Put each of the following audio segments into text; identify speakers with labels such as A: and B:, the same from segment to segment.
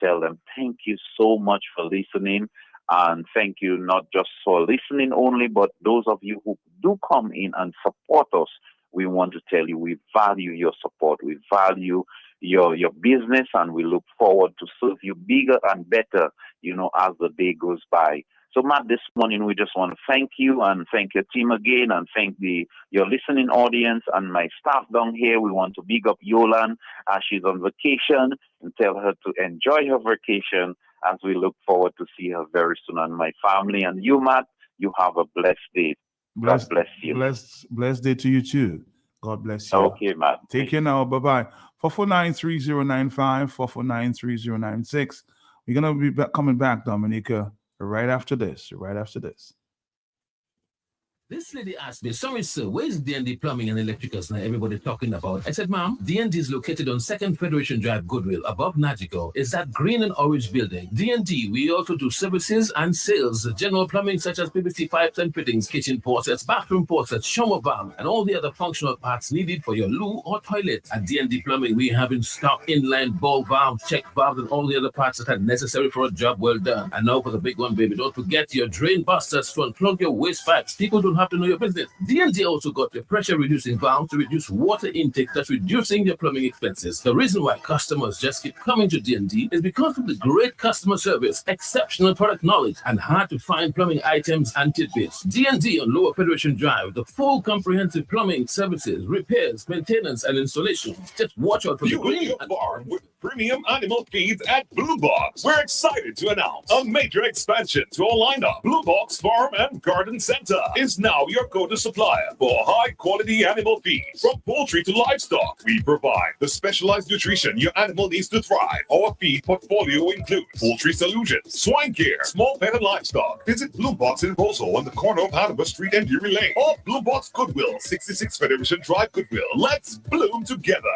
A: tell them thank you so much for listening. And thank you not just for listening only, but those of you who do come in and support us. We want to tell you we value your support. We value your business, and we look forward to serve you bigger and better, as the day goes by. So, Matt, this morning we just want to thank you and thank your team again, and thank your listening audience and my staff down here. We want to big up Yolan as she's on vacation and tell her to enjoy her vacation as we look forward to see her very soon. And my family and you, Matt, you have a blessed day. God bless you.
B: Blessed day to you too. God bless you.
A: Okay, Matt.
B: Take care now. Bye-bye. 449-3095, 449-3096. We're going to be coming back, Dominica, right after this.
C: This lady asked me, sorry, sir, where's D&D Plumbing and Electricals now everybody talking about? I said, ma'am, D&D is located on 2nd Federation Drive, Goodwill, above Nagico. It's that green and orange building. D&D, we also do services and sales, general plumbing such as PVC pipes and fittings, kitchen faucets, bathroom faucets, shower valve, and all the other functional parts needed for your loo or toilet. At D&D Plumbing, we have in stock inline ball valves, check valves, and all the other parts that are necessary for a job well done. And now for the big one, baby, don't forget your drain busters to unplug your waste pipes. People don't have to know your business. D&D also got a pressure reducing valve to reduce water intake, thus reducing your plumbing expenses. The reason why customers just keep coming to D&D is because of the great customer service, exceptional product knowledge, and hard to find plumbing items and tidbits. D&D on Lower Federation Drive, the full comprehensive plumbing services, repairs, maintenance, and installation. Just watch out for the green
D: farm with premium animal feeds at Blue Box. We're excited to announce a major expansion to our lineup. Blue Box Farm and Garden Center is now your go-to supplier for high-quality animal feeds. From poultry to livestock, we provide the specialized nutrition your animal needs to thrive. Our feed portfolio includes poultry solutions, swine care, small pet and livestock. Visit Blue Box in Roseau on the corner of Hanover Street and Drury Lane, or Blue Box Goodwill, 66 Federation Drive, Goodwill. Let's bloom together.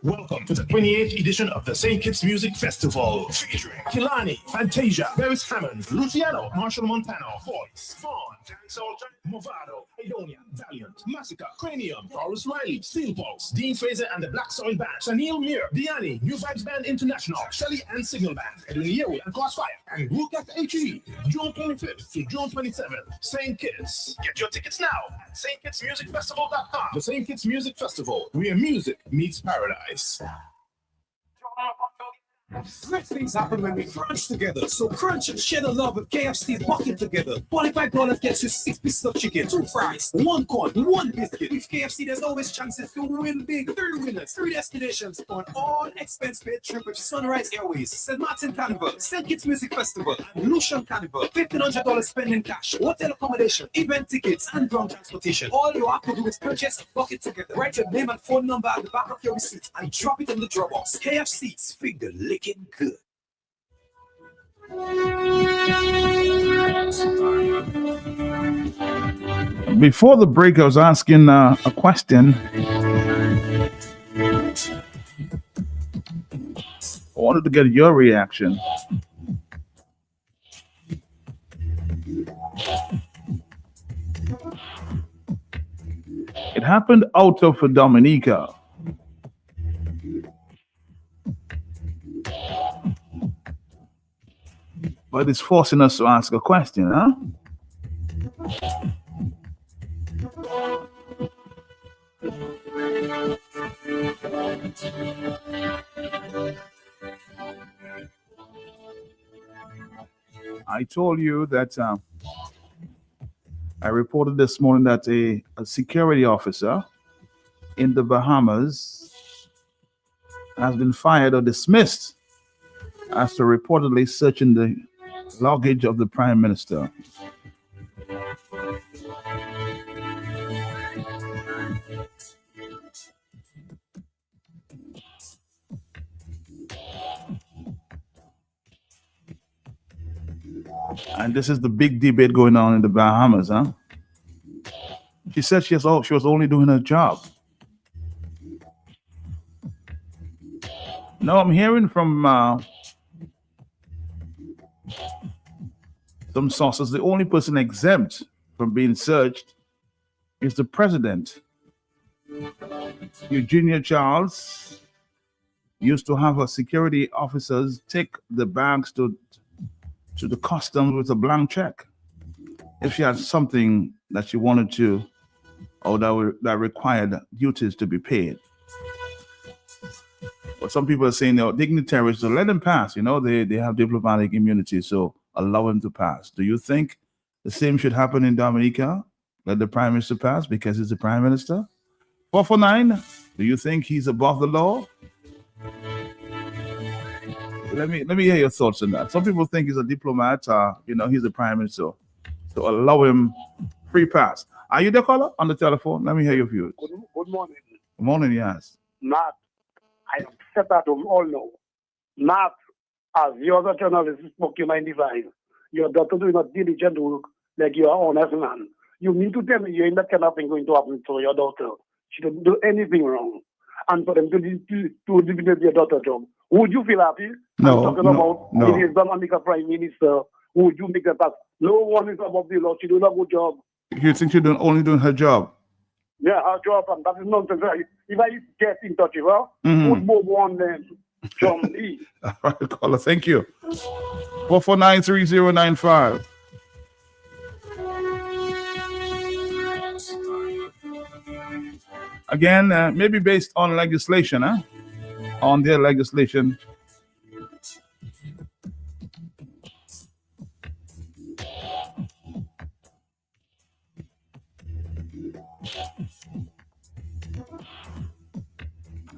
E: Welcome to the 28th edition of the St. Kitts Music Festival, featuring Kilani, Fantasia, Paris Hammond, Luciano, Marshall Montano, Voice, Fawn, Dancehall, Movado, Idonia, Valiant, Massacre, Cranium, Taurus Riley, Steelbox, Dean Fraser and the Black Soil Band, Shanil Mir, Diani, New Vibes Band International, Shelly and Signal Band, Edwin Yewi and Crossfire, and Rook at HE, June 25th to June 27th, St. Kitts. Get your tickets now at stkittsmusicfestival.com. The St. Kitts Music Festival, where music meets paradise.
F: Great things happen when we crunch together. So crunch and share the love with KFC's bucket together. $45 gets you 6 pieces of chicken, 2 fries, 1 corn, 1 biscuit. With KFC, there's always chances to win big. 3 winners, 3 destinations on all expense paid trip with Sunrise Airways, St. Martin Carnival, St. Kitts Music Festival, and Lucian Carnival. $1,500 spending cash, hotel accommodation, event tickets, and ground transportation. All you have to do is purchase a bucket together. Write your name and phone number at the back of your receipt and drop it in the draw box. KFC's finger licking good.
B: Before the break, I was asking a question. I wanted to get your reaction. It happened out of Dominica. But it's forcing us to ask a question, huh? I told you that I reported this morning that a security officer in the Bahamas has been fired or dismissed after reportedly searching the luggage of the Prime Minister. And this is the big debate going on in the Bahamas, huh? She said she was only doing her job. No, I'm hearing from some sources the only person exempt from being searched is the president, Eugenia Charles, used to have a security officers take the bags to the customs with a blank check. If she had something that she wanted to, or that required duties to be paid. But some people are saying they're dignitaries, so let them pass. You know, they have diplomatic immunity, so allow them to pass. Do you think the same should happen in Dominica? Let the Prime Minister pass because he's the Prime Minister? 449, do you think he's above the law? Let me hear your thoughts on that. Some people think he's a diplomat, he's the Prime Minister. So allow him free pass. Are you the caller on the telephone? Let me hear your views.
G: Good morning.
B: Good morning, yes.
G: Matt, I am set at home all now. Matt, as you as a journalist spoke your mind divine. Your daughter doing a diligent work like you are honest man. You mean to tell me you ain't that kind of thing going to happen to your daughter. She didn't do anything wrong. And for them to eliminate your daughter's job, would you feel happy?
B: No,
G: I'm talking about it is Dominica Prime Minister. Would you make that pass? No one is above the law. She doing a good job.
B: You think she's only doing her job?
G: Yeah, her job, and that is nonsense. If I get in touch with her, put move on then. John Lee.
B: All right, caller, thank you. 4493095. Again, maybe based on legislation, on their legislation.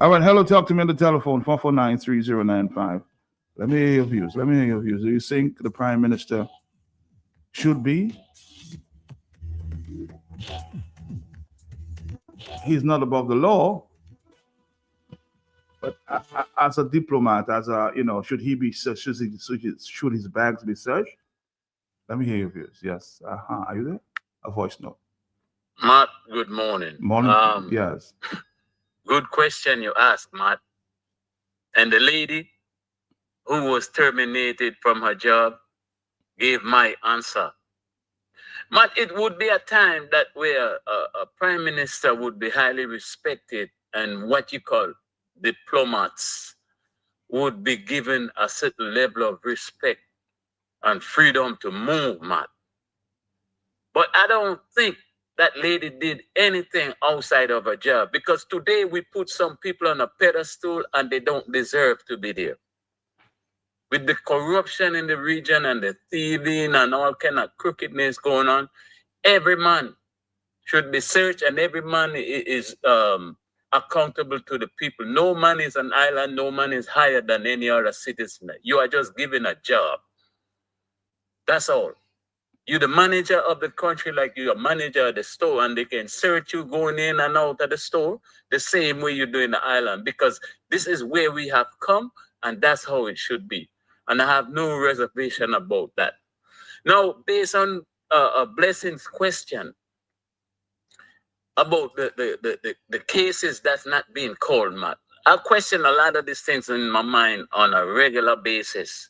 B: All right, hello, talk to me on the telephone, 4493095. Let me hear your views. Do you think the Prime Minister should be? He's not above the law, but as a diplomat, should he be searched? Should his bags be searched? Let me hear your views. Yes. Are you there? A voice note.
H: Matt, good morning.
B: Morning. Yes.
H: Good question you asked, Matt. And the lady who was terminated from her job gave my answer. Matt, it would be a time that where a prime minister would be highly respected and what you call diplomats would be given a certain level of respect and freedom to move, Matt. But I don't think that lady did anything outside of her job, because today we put some people on a pedestal and they don't deserve to be there. With the corruption in the region and the thieving and all kind of crookedness going on, every man should be searched and every man is accountable to the people. No man is an island, no man is higher than any other citizen. You are just given a job. That's all. You're the manager of the country like you're a manager of the store, and they can search you going in and out of the store the same way you do in the island, because this is where we have come and that's how it should be. And I have no reservation about that. Now, based on Blessing's question about the cases that's not being called, Matt, I question a lot of these things in my mind on a regular basis.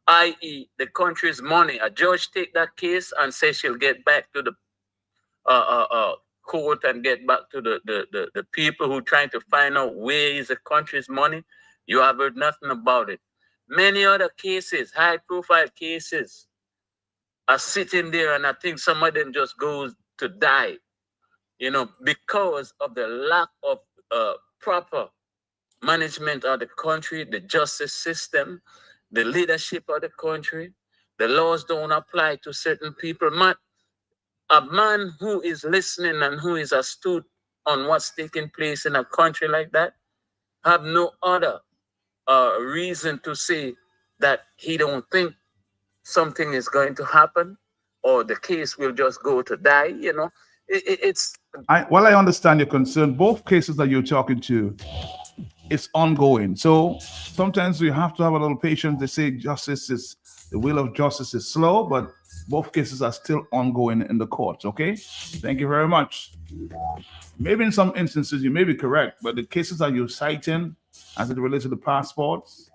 H: I.e., the country's money. A judge take that case and say she'll get back to the court and get back to the people who trying to find out where is the country's money. You have heard nothing about it. Many other cases, high-profile cases, are sitting there, and I think some of them just goes to die, because of the lack of proper management of the country, the justice system, the leadership of the country. The laws don't apply to certain people. A man who is listening and who is astute on what's taking place in a country like that have no other reason to say that he don't think something is going to happen or the case will just go to die.
B: While I understand your concern, both cases that you're talking to, it's ongoing. So sometimes we have to have a little patience. They say the will of justice is slow, but both cases are still ongoing in the courts. Okay. Thank you very much. Maybe in some instances you may be correct, but the cases that you're citing as it relates to the passports,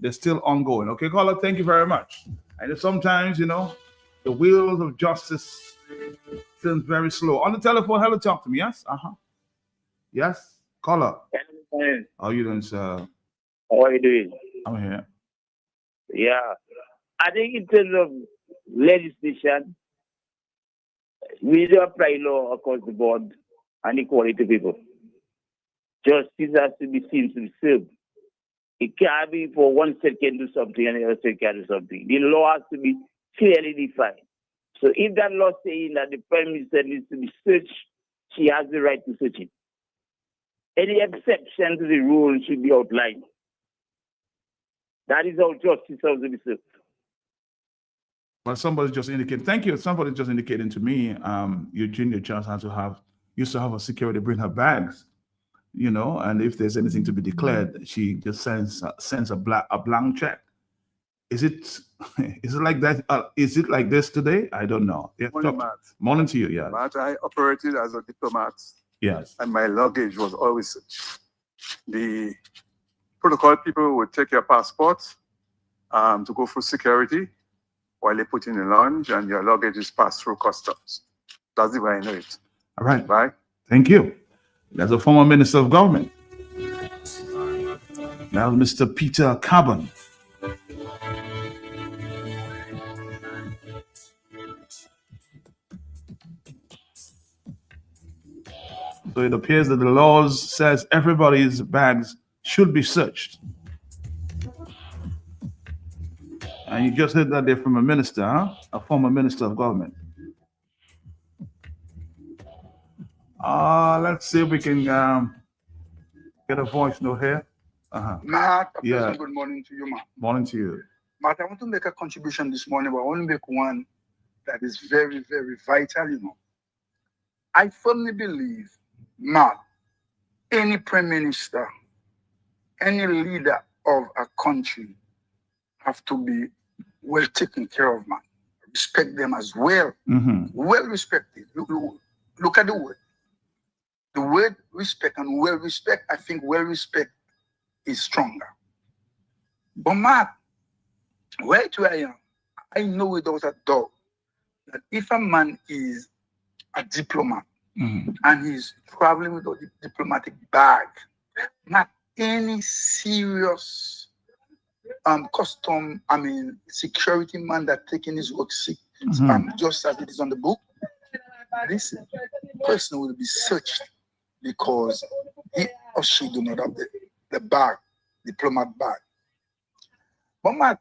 B: they're still ongoing. Okay, caller, thank you very much. And sometimes, the wheels of justice seems very slow. On the telephone, hello, talk to me. Yes? Yes? Caller. How are you doing, sir?
I: How are you doing?
B: I'm here.
I: Yeah. I think in terms of legislation, we need to apply law across the board and equality to people. Justice has to be seen to be served. It can't be for one side can do something and the other side can do something. The law has to be clearly defined. So if that law saying that the Prime Minister needs to be searched, she has the right to search it. Any exception to the rule should be outlined. That is how justice has to be served.
B: Well, somebody just indicated. Thank you. Somebody just indicated to me. Eugenia Charles used to have a security bring her bags, and if there's anything to be declared, she just sends a blank check. Is it like that? Is it like this today? I don't know. Yes,
J: Morning, Matt.
B: Morning to you. Yeah.
J: Matt, I operated as a diplomat.
B: Yes.
J: And my luggage was always searched. The protocol people would take your passport to go through security while they put in the lounge, and your luggage is passed through customs. That's the way I know it.
B: All right.
J: Bye.
B: Thank you. That's a former Minister of Government. Now, Mr. Peter Carbon. So it appears that the laws says everybody's bags should be searched. And you just heard that there from a minister, a former Minister of Government. Let's see if we can get a voice note here.
K: Matt,
B: yeah.
K: Good morning to you, Matt.
B: Morning to you.
K: Matt, I want to make a contribution this morning, but I want to make one that is very, very vital, I firmly believe, Matt, any prime minister, any leader of a country have to be well taken care of, man. Respect them as well.
B: Mm-hmm.
K: Well respected. Look at the word. The word respect and well respect, I think well respect is stronger. But Matt, right where I am, I know without a doubt that if a man is a diplomat, and he's traveling with a diplomatic bag, not any serious security man that taking his work sick, just as it is on the book, this person will be searched because he or she do not have the bag, diplomat bag. But Matt,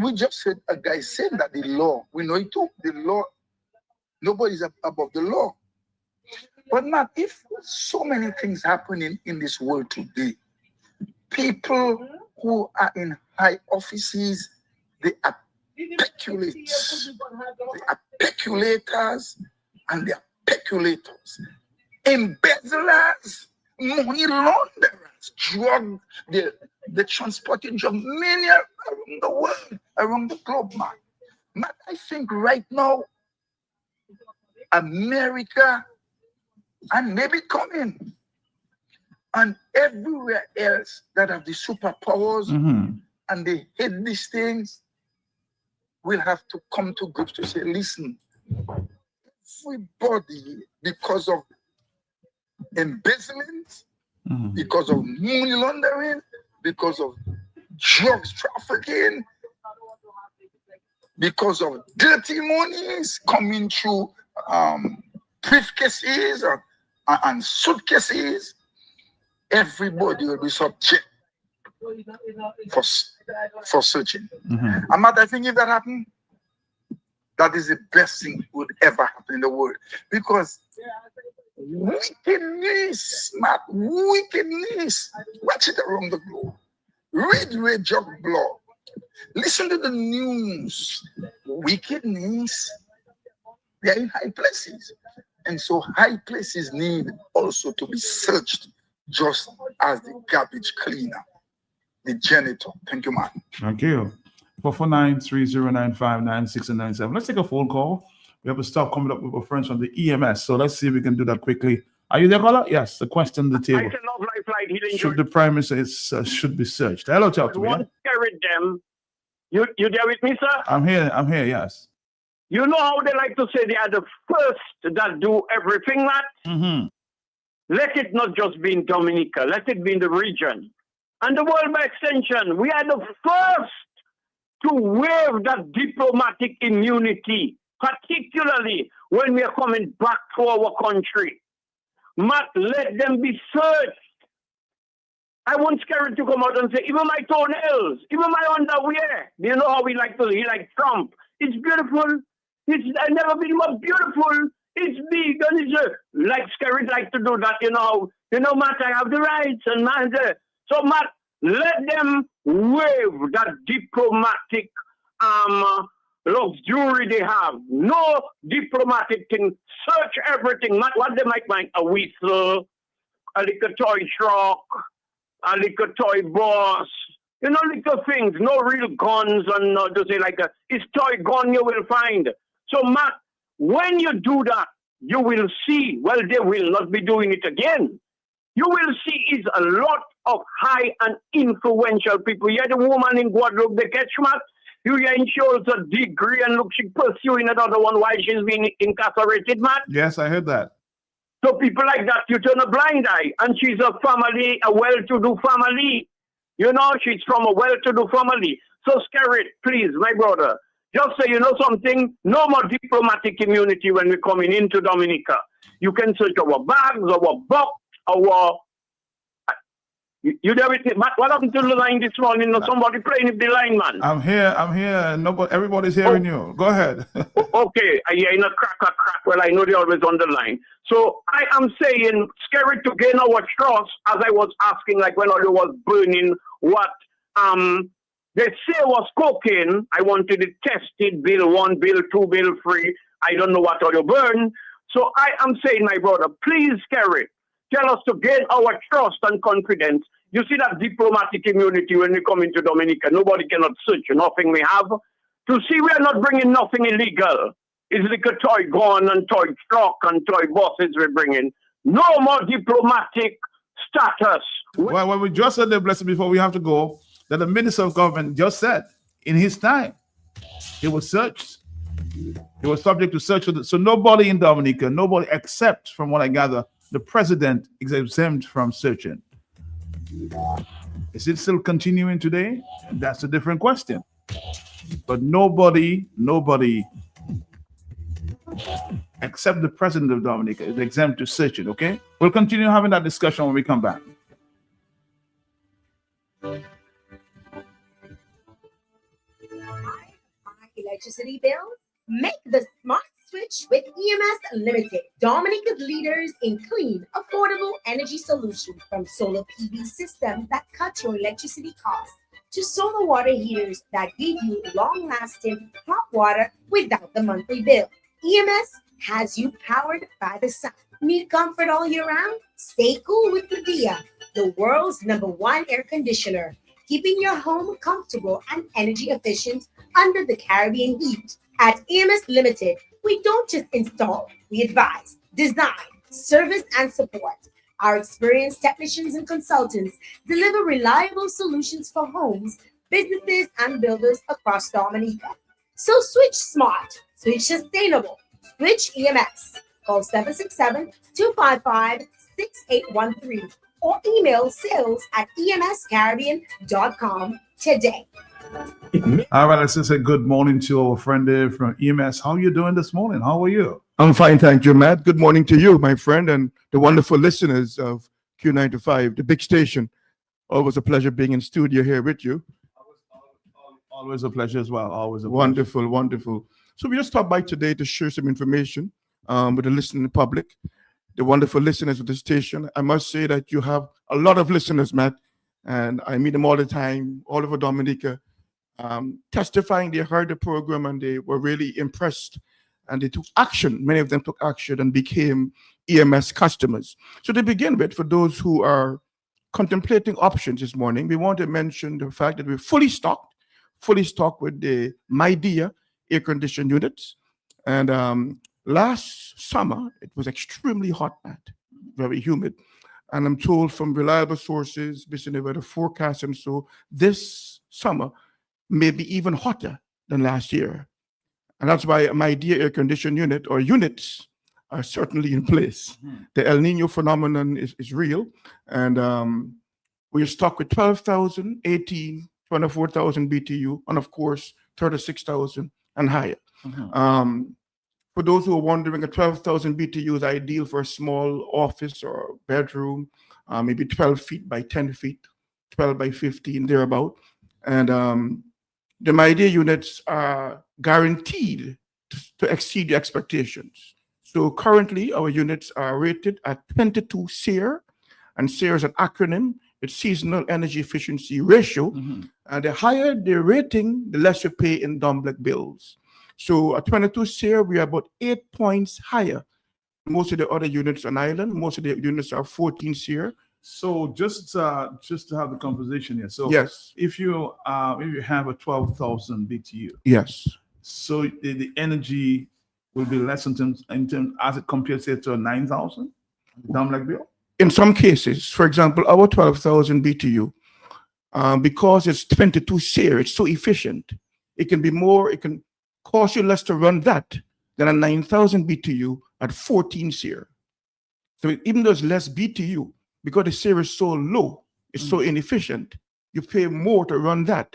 K: we just heard a guy saying that the law, we know it too, the law, nobody's above the law. But not if so many things happening in this world today. People who are in high offices, they are peculators. They are peculators and they are peculators. Embezzlers, money launderers, they transporting drug many around the world, around the globe, man. Man, I think right now, America and maybe coming and everywhere else that have the superpowers and they hate these things will have to come to grips to say, listen, everybody, because of embezzlement, because of money laundering, because of drugs trafficking, because of dirty monies coming through briefcases and suitcases, everybody will be subject for searching. And Matt, I think if that happens, that is the best thing would ever happen in the world. Because wickedness, Matt, wickedness, watch it around the globe. Read Ray Jog blog. Listen to the news. Wickedness, they are in high places. And so high places need also to be searched just as the garbage cleaner, the janitor. Thank you, man.
B: Thank you. 449-3095-9697. Let's take a phone call. We have a stop coming up with our friends from the EMS. So let's see if we can do that quickly. Are you there, caller? Yes, the question on the table. Should the Prime Minister should be searched? Hello, talk to me.
L: Them. You there with me, sir?
B: I'm here, yes.
L: You know how they like to say they are the first that do everything, Matt? Let it not just be in Dominica. Let it be in the region. and the world by extension, we are the first to waive that diplomatic immunity, particularly when we are coming back to our country. Matt, let them be searched. I want Scary to come out and say, even my toenails, even my underwear. Do you know how he like Trump? It's beautiful. It's never been more beautiful. It's big and it's like Scary like to do that, you know. Matt, I have the rights and Matt. So Matt, let them waive that diplomatic luxury they have. No diplomatic thing. Search everything. Matt, what they might find, a whistle, a little toy truck, a little toy boss, little things, no real guns, and to say it's toy gun you will find. So, Matt, when you do that, you will see, well, they will not be doing it again. You will see is a lot of high and influential people. You had a woman in Guadeloupe, they catch Matt. You hear she holds a degree and look, she pursuing another one while she's being incarcerated, Matt.
B: Yes, I heard that.
L: So people like that, you turn a blind eye. And she's a well-to-do family. She's from a well-to-do family. So, Scary, please, my brother, just say, something, no more diplomatic immunity when we're coming into Dominica. You can search our bags, our box, our... You there with it? What happened to the line this morning? Somebody playing with the line, man.
B: I'm here. Nobody, everybody's hearing you. Go ahead.
L: Okay. Yeah, in a crack. Well, I know they're always on the line. So I am saying, Scary, to gain our trust, as I was asking, like when I was burning what they say was cocaine. I wanted it tested, bill 1, bill 2, bill 3. I don't know what all you burn. So I am saying, my brother, please, Scary, tell us to gain our trust and confidence. You see that diplomatic immunity when we come into Dominica. Nobody cannot search nothing we have. To see we are not bringing nothing illegal. It's like a toy gun and toy truck and toy buses we're bringing. No more diplomatic status.
B: Well, when we just said the blessing before we have to go, that the Minister of Government just said in his time, he was searched. He was subject to search. So nobody in Dominica, nobody except, from what I gather, the president is exempt from searching. Is it still continuing today? That's a different question. But nobody except the president of Dominica is exempt to searching, okay? We'll continue having that discussion when we come back.
M: Electricity bills? Make the smart switch with EMS Limited, Dominica's leaders in clean, affordable energy solutions, from solar PV systems that cut your electricity costs to solar water heaters that give you long-lasting hot water without the monthly bill. EMS has you powered by the sun. Need comfort all year round? Stay cool with the Dia, the world's #1 air conditioner, keeping your home comfortable and energy efficient under the Caribbean heat. At EMS Limited, we don't just install, we advise, design, service, and support. Our experienced technicians and consultants deliver reliable solutions for homes, businesses, and builders across Dominica. So switch smart, switch sustainable, switch EMS. Call 767-255-6813 or email sales@emscaribbean.com today.
B: All right, let's just say good morning to our friend there from EMS. How are you doing this morning? How are you?
N: I'm fine, thank you, Matt. Good morning to you, my friend, and the wonderful listeners of Q95, the big station. Always a pleasure being in studio here with you.
B: Always a pleasure as well. Always a
N: wonderful,
B: pleasure.
N: wonderful. So we just stopped by today to share some information with the listening public, the wonderful listeners of the station. I must say that you have a lot of listeners, Matt, and I meet them all the time, all over Dominica, testifying they heard the program and they were really impressed and they took action. Many of them took action and became EMS customers. So to begin with, for those who are contemplating options this morning, we want to mention the fact that we're fully stocked with the MyDia air conditioned units. And last summer, it was extremely hot, Matt, very humid. And I'm told from reliable sources, based on the weather forecast and so, this summer may be even hotter than last year. And that's why MyDia air conditioned unit or units are certainly in place. The El Nino phenomenon is real. And we're stuck with 12,000, 18, 24,000 BTU, and of course, 36,000 and higher. For those who are wondering, a 12,000 BTU is ideal for a small office or bedroom, maybe 12 feet by 10 feet, 12 by 15, thereabout. And the MIDEA units are guaranteed to exceed the expectations. So currently, our units are rated at 22 SEER, and SEER is an acronym. It's Seasonal Energy Efficiency Ratio. And the higher the rating, the less you pay in Domblek bills. So at 22 SEER, we are about 8 points higher. Most of the other units on island, most of the units are 14 SEER.
B: So just to have the conversation here. So
N: yes,
B: if you have a 12,000 BTU,
N: yes.
B: So the energy will be less in terms as it compares to a 9,000 Domblek bill.
N: In some cases, for example, our 12,000 BTU, because it's 22 SEER, it's so efficient. It can be more. It can cost you less to run that than a 9,000 BTU at 14 SEER. So even though it's less BTU, because the SEER is so low, it's so inefficient, you pay more to run that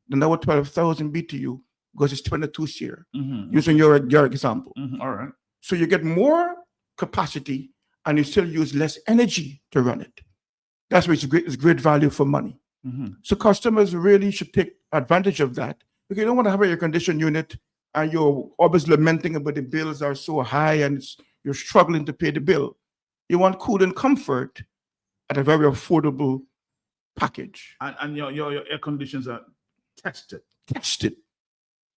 N: than our 12,000 BTU because it's 22 SEER, using your example.
B: All right.
N: So you get more capacity and you still use less energy to run it. That's why it's great value for money. So customers really should take advantage of that, because you don't want to have an air conditioned unit and you're always lamenting about the bills are so high and you're struggling to pay the bill. You want cool and comfort at a very affordable package.
B: And your air conditions are tested.
N: Tested.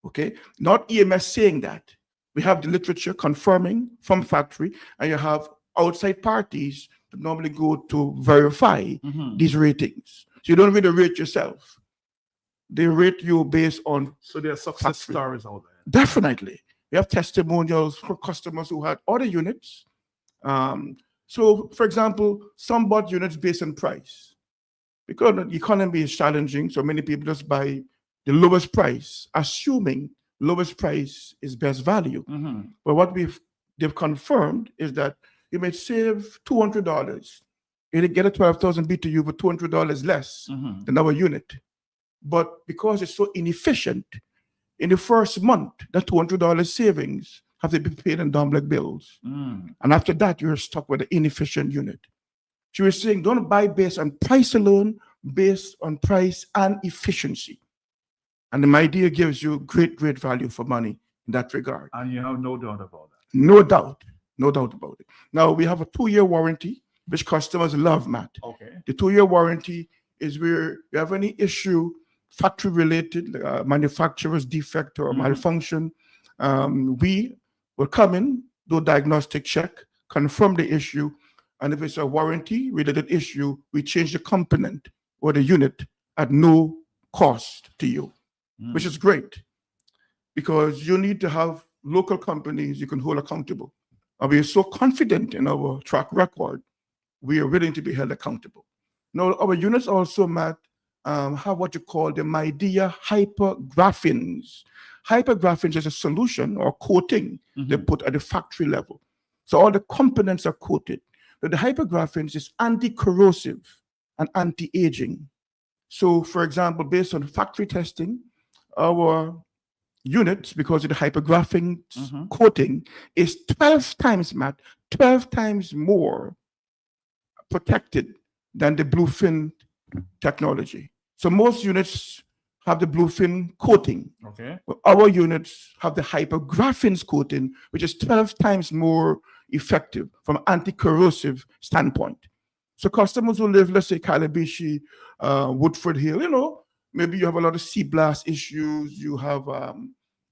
N: Okay? Not EMS saying that. We have the literature confirming from factory, and you have outside parties that normally go to verify these ratings. So you don't really rate yourself. They rate you based on.
B: So there are success stories out there.
N: Definitely. We have testimonials for customers who had other units. So, for example, some bought units based on price. Because the economy is challenging, so many people just buy the lowest price, assuming lowest price is best value. But what they've confirmed is that you may save $200. You get a 12,000 BTU for $200 less than our unit. But because it's so inefficient, in the first month, that $200 savings have to be paid in Domblek bills. And after that, you're stuck with an inefficient unit. She was saying, don't buy based on price alone, based on price and efficiency. And the MIDEA gives you great value for money in that regard.
B: And you have no doubt about that.
N: No doubt about it. Now, we have a 2-year warranty, which customers love, Matt.
B: Okay.
N: The 2-year warranty is where you have any issue, factory-related, manufacturer's defect or malfunction, we will come in, do a diagnostic check, confirm the issue, and if it's a warranty-related issue, we change the component or the unit at no cost to you, which is great, because you need to have local companies you can hold accountable. And we are so confident in our track record, we are willing to be held accountable. Now, our units also, Matt, have what you call the MIDEA hypergraphins. Hypergraphins is a solution or coating they put at the factory level. So all the components are coated. But the hypergraphins is anti-corrosive and anti-aging. So, for example, based on factory testing, our units, because of the hypergraphing coating, is 12 times, Matt, 12 times more protected than the bluefin technology. So most units have the bluefin coating.
B: Okay.
N: But our units have the hypergraphins coating, which is 12 times more effective from an anti-corrosive standpoint. So customers who live, let's say, Calabishi, Woodford Hill, maybe you have a lot of sea blast issues, you have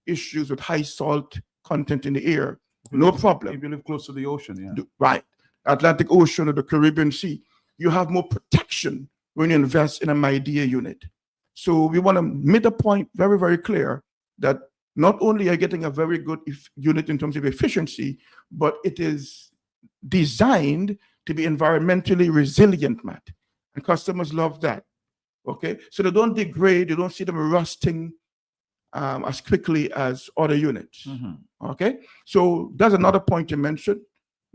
N: issues with high salt content in the air. No problem.
B: If you live close to the ocean, yeah.
N: Right. Atlantic Ocean or the Caribbean Sea. You have more protection when you invest in a MIDEA unit. So we want to make the point very, very clear that not only are you getting a very good unit in terms of efficiency, but it is designed to be environmentally resilient, Matt. And customers love that. Okay? So they don't degrade, you don't see them rusting as quickly as other units. Okay? So that's another point you mentioned.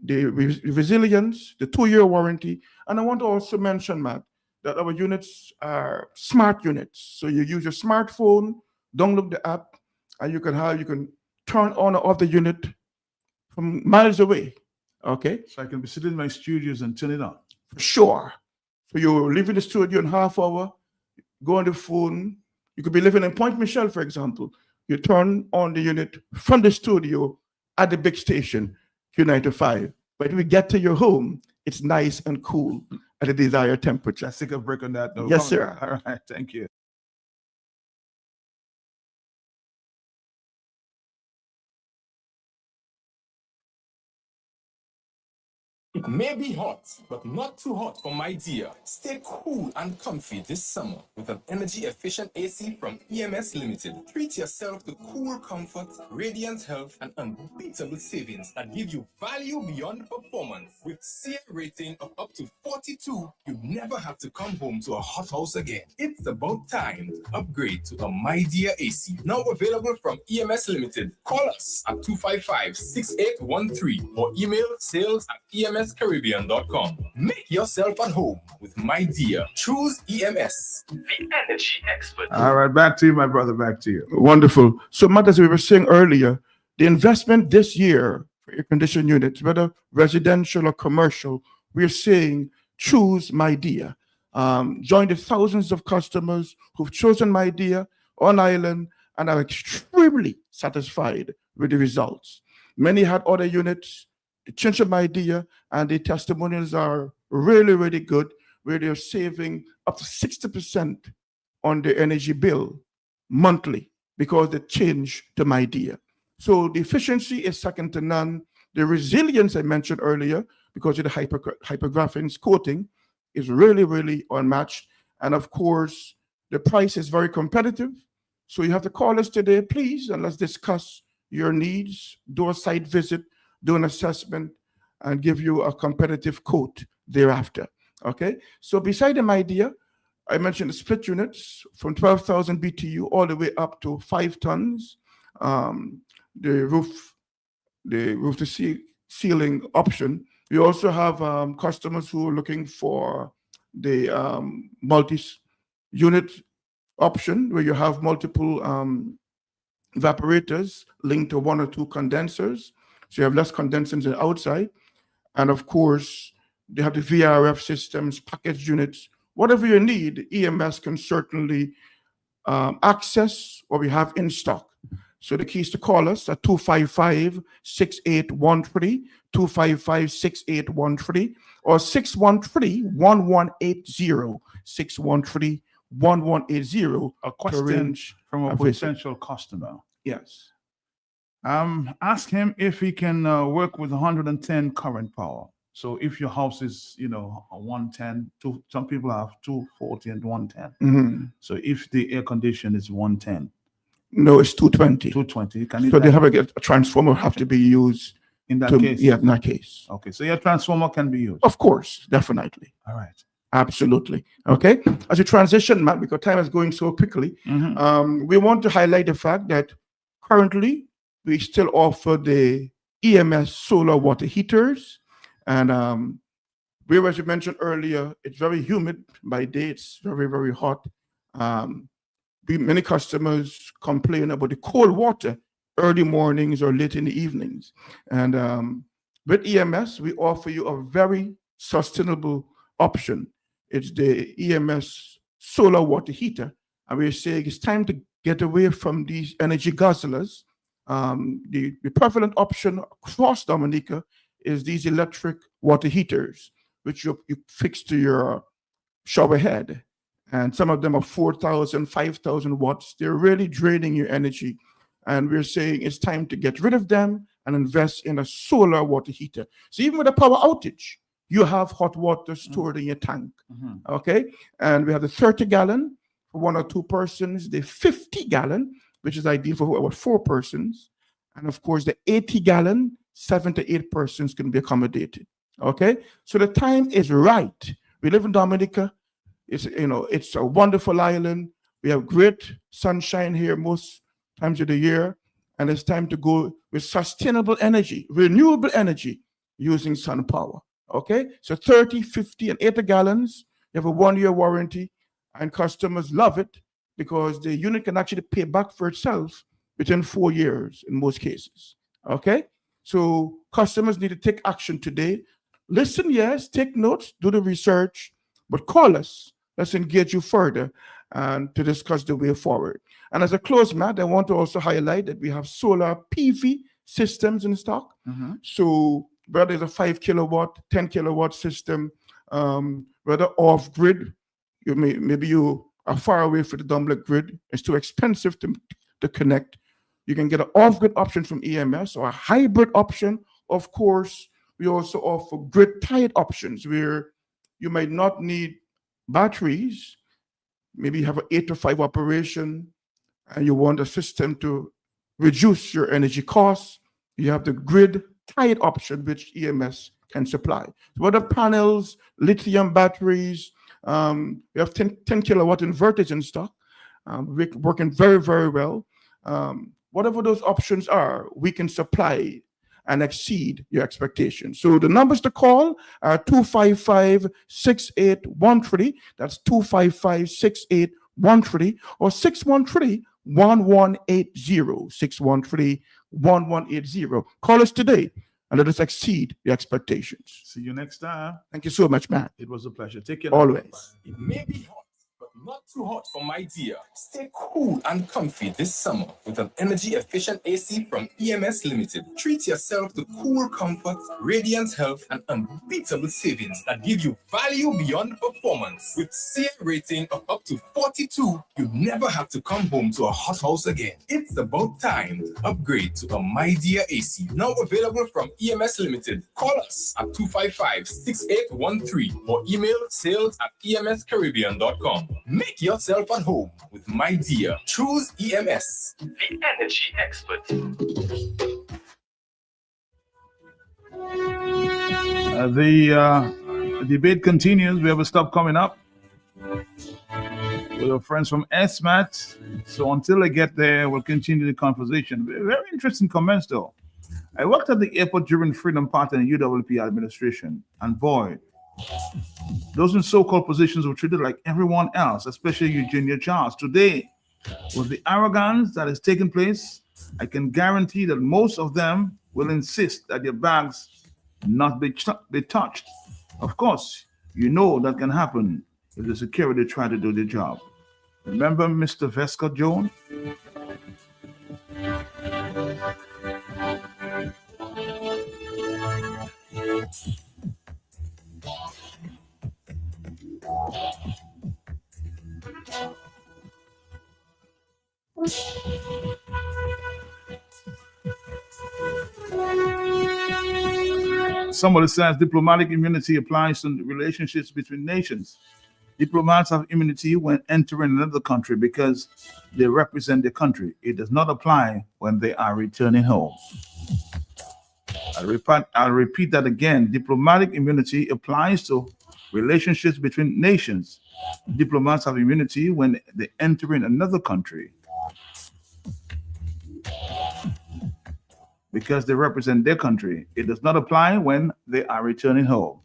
N: The resilience, the 2-year warranty. And I want to also mention, Matt, that our units are smart units. So you use your smartphone, download the app, and you can turn on or off the unit from miles away. Okay?
B: So I can be sitting in my studios and turn it on.
N: For sure. So you leave in the studio in half hour, go on the phone. You could be living in Point Michelle, for example. You turn on the unit from the studio at the big station, Q95. But when we get to your home, it's nice and cool at the desired temperature.
B: Let's take a break on that note.
N: Yes, sir.
B: All right, thank you.
O: It may be hot, but not too hot for my dear. Stay cool and comfy this summer with an energy-efficient AC from EMS Limited. Treat yourself to cool comfort, radiant health, and unbeatable savings that give you value beyond performance. With CA rating of up to 42, you never have to come home to a hot house again. It's about time to upgrade to a My Dear AC. Now available from EMS Limited. Call us at 255-6813 or email sales@EMScaribbean.com. Make yourself at home with My Dear. Choose EMS, the energy expert.
B: All right, back to you, my brother. Back to you.
N: Wonderful. So, Matt, as we were saying earlier, the investment this year for air conditioned units, whether residential or commercial, we're saying choose My Dear. Join the thousands of customers who've chosen My Dear on island and are extremely satisfied with the results. Many had other units. They changed My Dear, and the testimonials are really, really good, where they're saving up to 60% on their energy bill monthly because they changed to My Dear. So the efficiency is second to none. The resilience I mentioned earlier, because of the hypergraphene coating, is really, really unmatched. And of course, the price is very competitive. So you have to call us today, please, and let's discuss your needs, do a site visit, do an assessment, and give you a competitive quote thereafter. Okay? So beside the My Dear, I mentioned the split units from 12,000 BTU all the way up to 5 tons. The roof to ceiling option. We also have customers who are looking for the multi-unit option, where you have multiple evaporators linked to 1 or 2 condensers. So you have less condensers on the outside. And of course, they have the VRF systems, packaged units. Whatever you need, EMS can certainly access what we have in stock. So the key is to call us at 255-6813, 255-6813, or 613-1180, 613-1180.
B: A question from a potential customer.
N: Yes.
B: Ask him if he can work with 110 current power. So if your house is, a 110, some people have 240 and 110.
N: Mhm.
B: So if the air condition is 110.
N: No, it's 220.
B: 220.
N: So they have a transformer have to be used.
B: In that case?
N: Yeah, in that case.
B: Okay, so your transformer can be used.
N: Of course, definitely.
B: All right.
N: Absolutely. Okay. As a transition, Matt, because time is going so quickly, we want to highlight the fact that currently we still offer the EMS solar water heaters. And where, as you mentioned earlier, it's very humid by day. It's very, very hot. Many customers complain about the cold water early mornings or late in the evenings. And with EMS, we offer you a very sustainable option. It's the EMS solar water heater. And we're saying it's time to get away from these energy guzzlers. The prevalent option across Dominica is these electric water heaters, which you fix to your shower head. And some of them are 4,000, 5,000 watts. They're really draining your energy. And we're saying it's time to get rid of them and invest in a solar water heater. So even with a power outage, you have hot water stored in your tank. Okay? And we have the 30-gallon for 1 or 2 persons, the 50-gallon, which is ideal for about 4 persons. And of course, the 80-gallon, 7 to 8 persons can be accommodated. Okay? So the time is right. We live in Dominica. It's a wonderful island. We have great sunshine here most times of the year. And it's time to go with sustainable energy, renewable energy using sun power. Okay? So 30, 50, and 80 gallons, You have a 1-year warranty, and customers love it because the unit can actually pay back for itself within 4 years in most cases. Okay? So customers need to take action today. Listen, yes, take notes, do the research, but call us. Let's engage you further and to discuss the way forward. And as a close, Matt, I want to also highlight that we have solar PV systems in stock. So whether it's a 5 kilowatt, 10 kilowatt system, whether off grid, maybe you are far away from the dominant grid, it's too expensive to connect. You can get an off grid option from EMS or a hybrid option. Of course, we also offer grid tied options where you might not need batteries. Maybe you have an 8 to 5 operation and you want a system to reduce your energy costs. You have the grid tied option, which EMS can supply. Whether panels, lithium batteries, we have 10 kilowatt inverters in stock, working very, very well. Whatever those options are, we can supply and exceed your expectations. So the numbers to call are 255-6813. That's 255-6813 or 613-1180. 613-1180. Call us today and let us exceed your expectations.
B: See you next time.
N: Thank you so much, Matt.
B: It was a pleasure. Take care.
N: Always.
O: It may be hot, but not too hot for my dear. Stay cool and comfy this summer with an energy-efficient AC from EMS Limited. Treat yourself to cool comfort, radiant health, and unbeatable savings that give you value beyond performance. With SEER rating of up to 42, you never have to come home to a hot house again. It's about time to upgrade to a My Dear AC. Now available from EMS Limited. Call us at 255-6813 or email sales@emscaribbean.com. Make yourself at home with My Dear. Choose EMS, the energy expert.
B: The debate continues. We have a stop coming up with our friends from SMAT. So until I get there, we'll continue the conversation. Very interesting comments, though. I worked at the airport during Freedom Party and UWP administration, and boy, those in so-called positions were treated like everyone else, especially Eugenia Charles. Today, with the arrogance that is taking place, I can guarantee that most of them will insist that their bags not be touched. Of course, you know that can happen if the security try to do their job. Remember Mr. Vesca Jones? Somebody says diplomatic immunity applies to relationships between nations. Diplomats have immunity when entering another country because they represent the country. It does not apply when they are returning home. I'll repeat that again. Diplomatic immunity applies to relationships between nations. Diplomats have immunity when they enter in another country because they represent their country. It does not apply when they are returning home.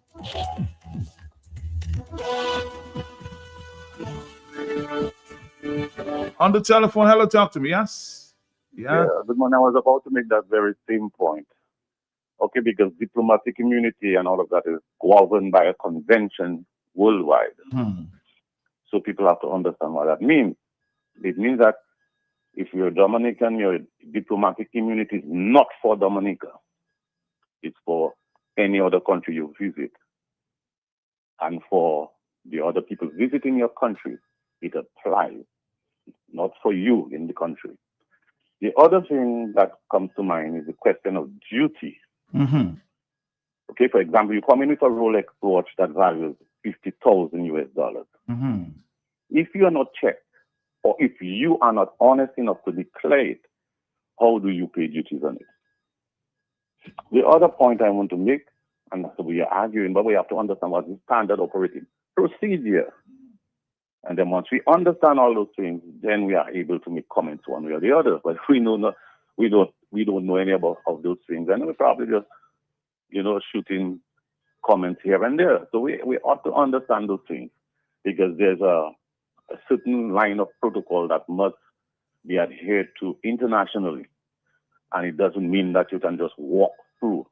B: On the telephone, hello, talk to me, yes?
P: Yeah, good morning. I was about to make that very same point. Okay, because diplomatic immunity and all of that is governed by a convention worldwide. So people have to understand what that means. It means that if you're Dominican, your diplomatic immunity is not for Dominica. It's for any other country you visit. And for the other people visiting your country, it applies. It's not for you in the country. The other thing that comes to mind is the question of duty. Okay, for example, you come in with a Rolex watch that values $50,000 US. If you are not checked, or if you are not honest enough to declare it, how do you pay duties on it? The other point I want to make, and so we are arguing, but we have to understand what is standard operating procedure. And then once we understand all those things, then we are able to make comments one way or the other. But we don't know any of those things, and we probably just, shooting comments here and there. So we ought to understand those things. because there's a certain line of protocol that must be adhered to internationally. And it doesn't mean that you can just walk through.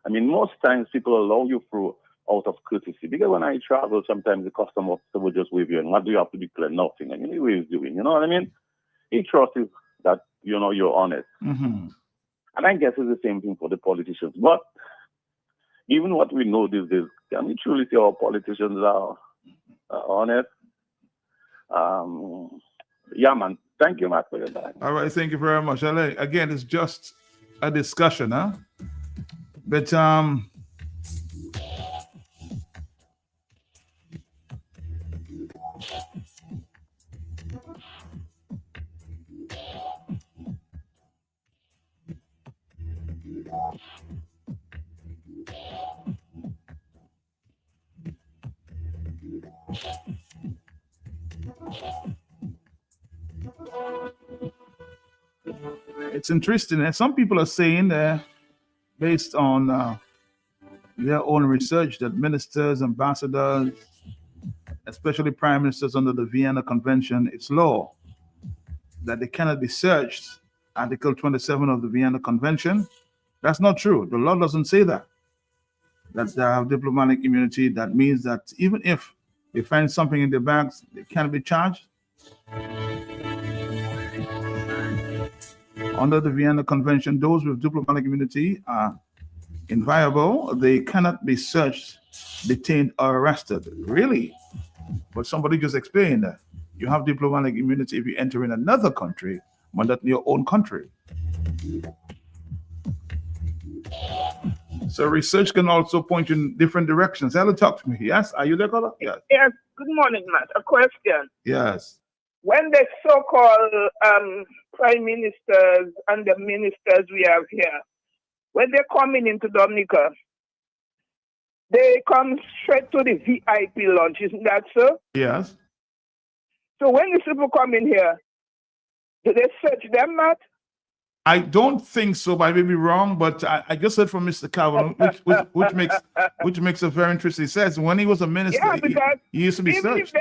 P: I mean, most times people allow you through out of courtesy. Because when I travel, sometimes the customer officer will just wave you and what do you have to declare? Nothing. I mean, he waves you in. You know what I mean? He trusts you that, you know, you're honest.
B: Mm-hmm.
P: And I guess it's the same thing for the politicians. But even what we know these days, can we truly say our politicians are honest? Yeah, man. Thank you, Matt, for your time.
B: All right, thank you very much. Again, it's just a discussion, huh? But it's interesting. And some people are saying that based on their own research that ministers, ambassadors, especially prime ministers under the Vienna Convention, it's law that they cannot be searched. Article 27 of the Vienna Convention. That's not true. The law doesn't say that. That they have diplomatic immunity. That means that even if they find something in their bags, they can't be charged. Under the Vienna Convention, those with diplomatic immunity are inviolable. They cannot be searched, detained, or arrested. Really? But somebody just explained that you have diplomatic immunity if you enter in another country, but not in your own country. So research can also point you in different directions. Hello, talk to me. Yes? Are you there, caller? Yes.
Q: Yes. Good morning, Matt. A question.
B: Yes.
Q: When the so-called prime ministers and the ministers we have here, when they're coming into Dominica, they come straight to the VIP lounge, isn't that so?
B: Yes.
Q: So when these people come in here, do they search them, Matt?
B: I don't think so, but I may be wrong. But I just heard from Mr. Calvin, which makes it very interesting. He says when he was a minister,
Q: Yeah, because
B: he used to be
Q: even
B: searched.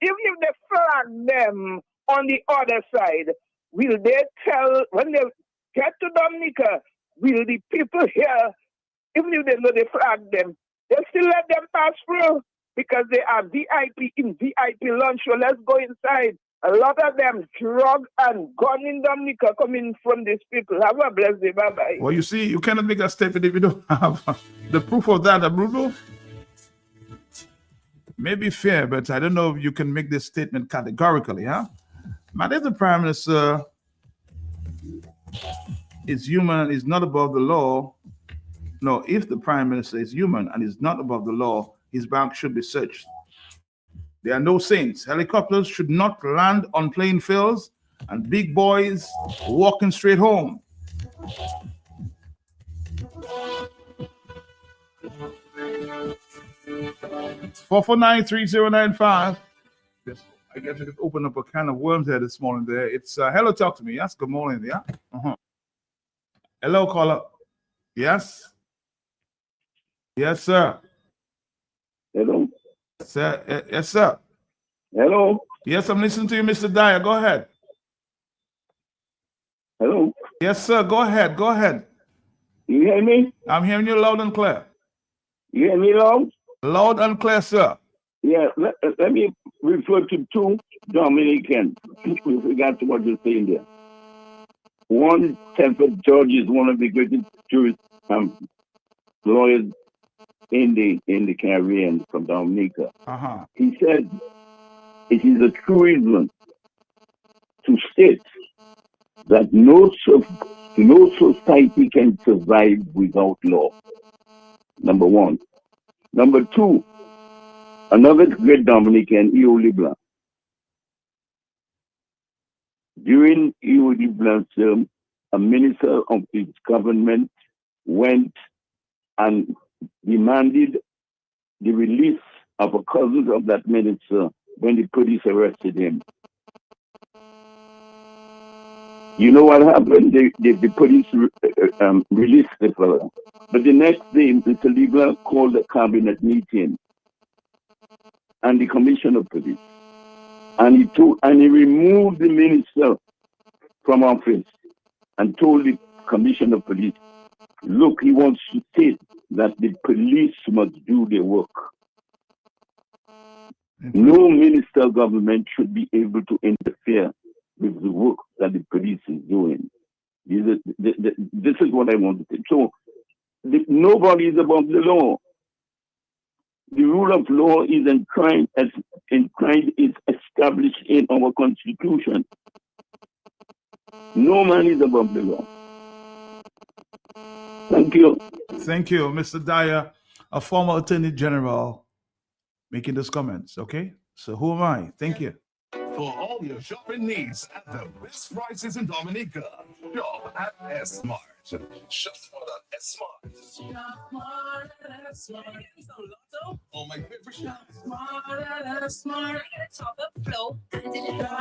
Q: if they flag them on the other side, will they tell, when they get to Dominica, will the people here, even if they know they flag them, they still let them pass through because they are VIP in VIP lunch. So let's go inside. A lot of them drug and gun in Dominica coming from these people. Have a blessed day. Bye-bye.
B: Well, you see, you cannot make a statement if you don't have the proof of that, Bruno. May be fair, but I don't know if you can make this statement categorically, huh? Man, if the prime minister is human and is not above the law, no, if the prime minister is human and is not above the law, his bag should be searched. There are no saints. Helicopters should not land on plain fields and big boys walking straight home. It's 449-3095. Yes, I guess I could open up a can of worms there this morning. There, it's hello, talk to me. Yes, good morning. Yeah. Hello, caller. Yes. Yes, sir.
I: Hello.
B: Sir, yes, sir.
I: Hello.
B: Yes, I'm listening to you, Mr. Dyer. Go ahead.
I: Hello.
B: Yes, sir. Go ahead. Go ahead.
I: You hear me?
B: I'm hearing you loud and clear.
I: You hear me loud?
B: Loud and clear, sir.
I: Yeah, let me refer to two Dominicans with regard to what you're saying there. One, Telford George, is one of the greatest jurists, lawyers in the Caribbean from Dominica. He said it is a truism to state that no society can survive without law. Number one. Number two, another great Dominican, Eoli Blanc. During Eoli Blanc's term, a minister of his government went and demanded the release of a cousin of that minister when the police arrested him. You know what happened? The police released the fellow. But the next day, Mr. LeBlanc called a cabinet meeting and the commissioner of police. And he removed the minister from office and told the commissioner of police, look, he wants to state that the police must do their work. No minister government should be able to interfere with the work that the police is doing. This is what I want to say. So nobody is above the law. The rule of law is enshrined, is established in our constitution. No man is above the law. Thank you.
B: Thank you, Mr. Dyer, a former Attorney General, making those comments. Okay, so who am I? Thank you.
E: For all your shopping needs at the best prices in Dominica, shop at S-Mart. Shop at S-Mart. Oh, my favorite shop.
R: Smart. Top up flow.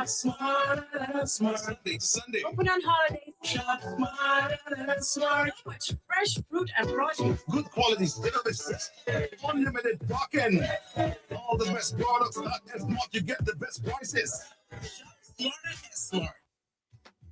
E: Smart. Sunday.
R: Open on holidays.
E: Shop Smart.
R: Much fresh fruit and produce.
E: Good quality services. Unlimited parking. All the best products at S-Mart. You get the best prices. Smart.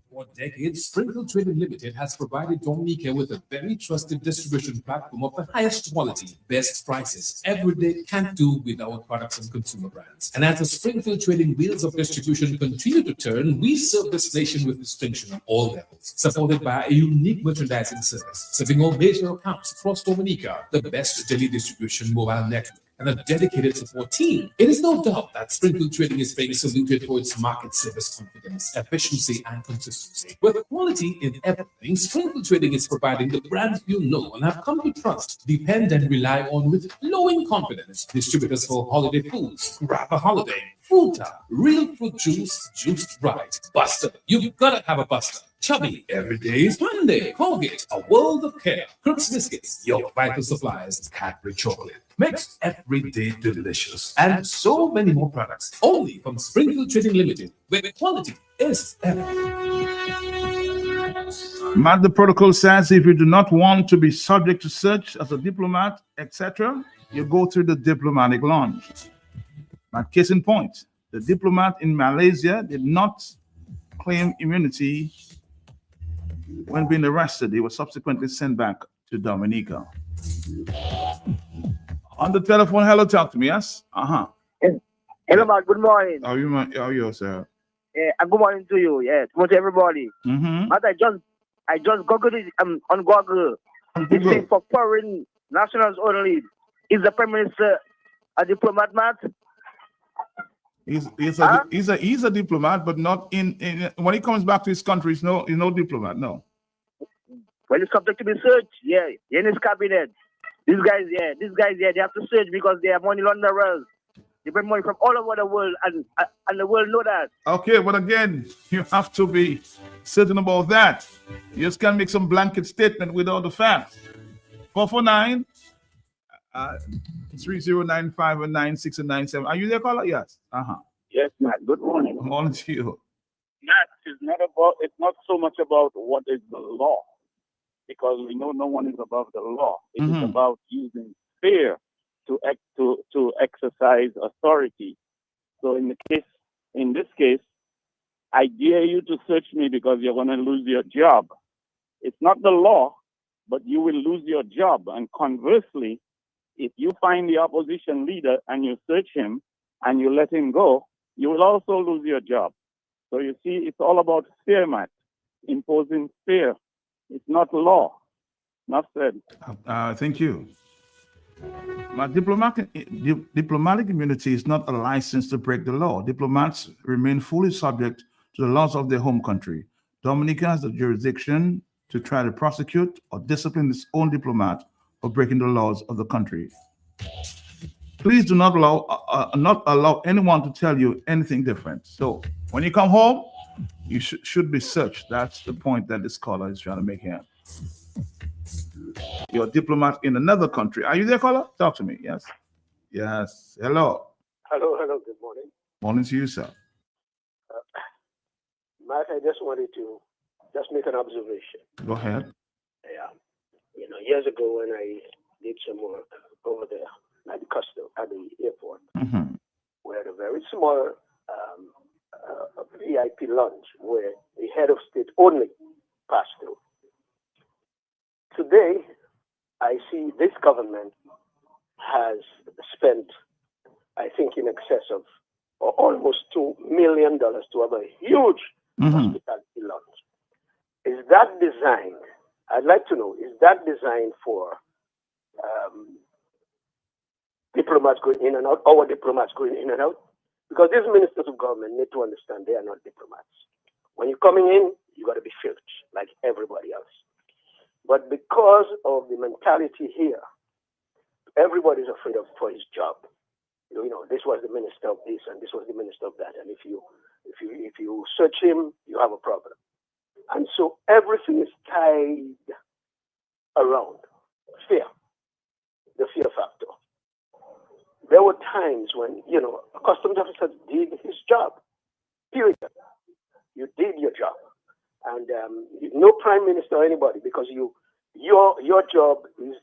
S: For decades, Sprinkle Trading Limited has provided Dominica with a very trusted distribution platform of the highest quality, best prices. Every day can't do without products and consumer brands. And as the Springfield Trading wheels of distribution continue to turn, we serve this nation with distinction on all levels, supported by a unique merchandising service, serving all major accounts across Dominica, the best daily distribution mobile network, and a dedicated support team. It is no doubt that Springfield Trading is being saluted for its market service confidence, efficiency, and consistency. With quality in everything, Springfield Trading is providing the brands you know and have come to trust, depend, and rely on with glowing confidence. Distributors for holiday foods, Grab a Holiday, Fruta, Real Fruit Juice, Juiced Right, Buster. You've got to have a Buster. Chubby, every day is Monday. Colgate, a world of care. Crooks Biscuits, your vital supplies. Cadbury Chocolate makes every day delicious. And so many more products, only from Springfield Trading Limited, where quality is everything.
B: Matt, the protocol says if you do not want to be subject to search as a diplomat, etc., you go through the diplomatic lounge. But case in point, the diplomat in Malaysia did not claim immunity when being arrested. He was subsequently sent back to Dominica. On the telephone, hello, talk to me, yes?
T: Hello, man, good morning.
B: How are you, sir?
T: And good morning to you, to everybody. But I just googled it on Google. It says for foreign nationals only. Is the Prime Minister a diplomat, Matt?
B: He's a diplomat, but not in when he comes back to his country, he's no diplomat, no.
T: When it's subject to be searched, in his cabinet. These guys, they have to search because they are money launderers. They bring money from all over the world, and the world know that.
B: Okay, but again, you have to be certain about that. You just can't make some blanket statement without the facts. 449 3095 and 96 and 97. Are you there, caller? Yes.
I: Yes, Matt. Good morning.
B: Good morning to you.
I: Matt, it's not so much about what is the law, because we know no one is above the law. It is about using fear to exercise authority. So in this case, I dare you to search me because you're going to lose your job. It's not the law, but you will lose your job. And conversely, if you find the opposition leader and you search him and you let him go, you will also lose your job. So you see, it's all about fear, Matt. Imposing fear. It's not law. Not said.
B: Thank you. My diplomatic immunity is not a license to break the law. Diplomats remain fully subject to the laws of their home country. Dominica has the jurisdiction to try to prosecute or discipline its own diplomat for breaking the laws of the country. Please do not allow anyone to tell you anything different. So when you come home, you should be searched. That's the point that this caller is trying to make here. You're a diplomat in another country. Are you there, caller? Talk to me. Yes. Yes. Hello.
U: Hello. Good morning.
B: Morning to you, sir.
U: Matt, I just wanted to make an observation.
B: Go ahead.
U: Yeah. Years ago when I did some work over there at the airport, We had a very small VIP lounge where the head of state only passed through. Today, I see this government has spent, I think, in excess of almost $2 million to have a huge hospitality lounge. Is that designed? I'd like to know, is that designed for diplomats going in and out, our diplomats going in and out? Because these ministers of government need to understand they are not diplomats. When you're coming in, you got to be filched like everybody else. But because of the mentality here, everybody's afraid of for his job. You know, this was the minister of this and this was the minister of that. And if you search him, you have a problem. And so everything is tied around fear, the fear factor. There were times when, you know, a customs officer did his job, period. You did your job. And no prime minister or anybody, because your job is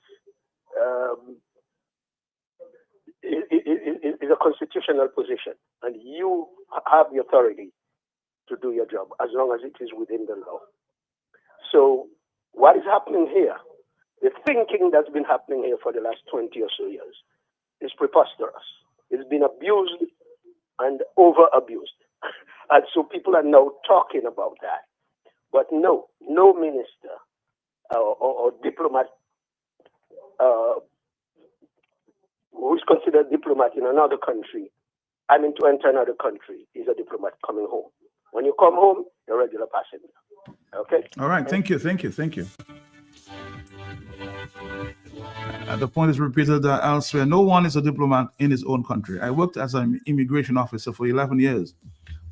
U: a constitutional position, and you have the authority to do your job as long as it is within the law. So what is happening here, the thinking that's been happening here for the last 20 or so years is preposterous. It's been abused and over-abused. And so people are now talking about that. But no minister or diplomat who is considered a diplomat in another country, I mean to enter another country, is a diplomat coming home. When you come home, you're a regular passenger. Okay?
B: All right. Thank you. The point is repeated elsewhere. No one is a diplomat in his own country. I worked as an immigration officer for 11 years.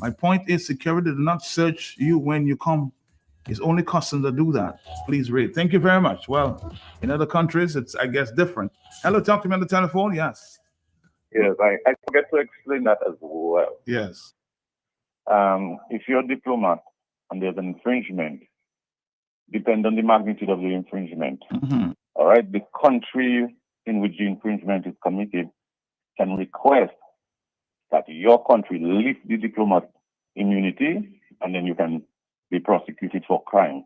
B: My point is security do not search you when you come. It's only customs that do that. Please read. Thank you very much. Well, in other countries, it's, I guess, different. Hello, talk to me on the telephone. Yes.
P: Yes, I forget to explain that as well.
B: Yes.
P: If you're a diplomat and there's an infringement, depend on the magnitude of the infringement. All right, the country in which the infringement is committed can request that your country lift the diplomat immunity, and then you can be prosecuted for crime.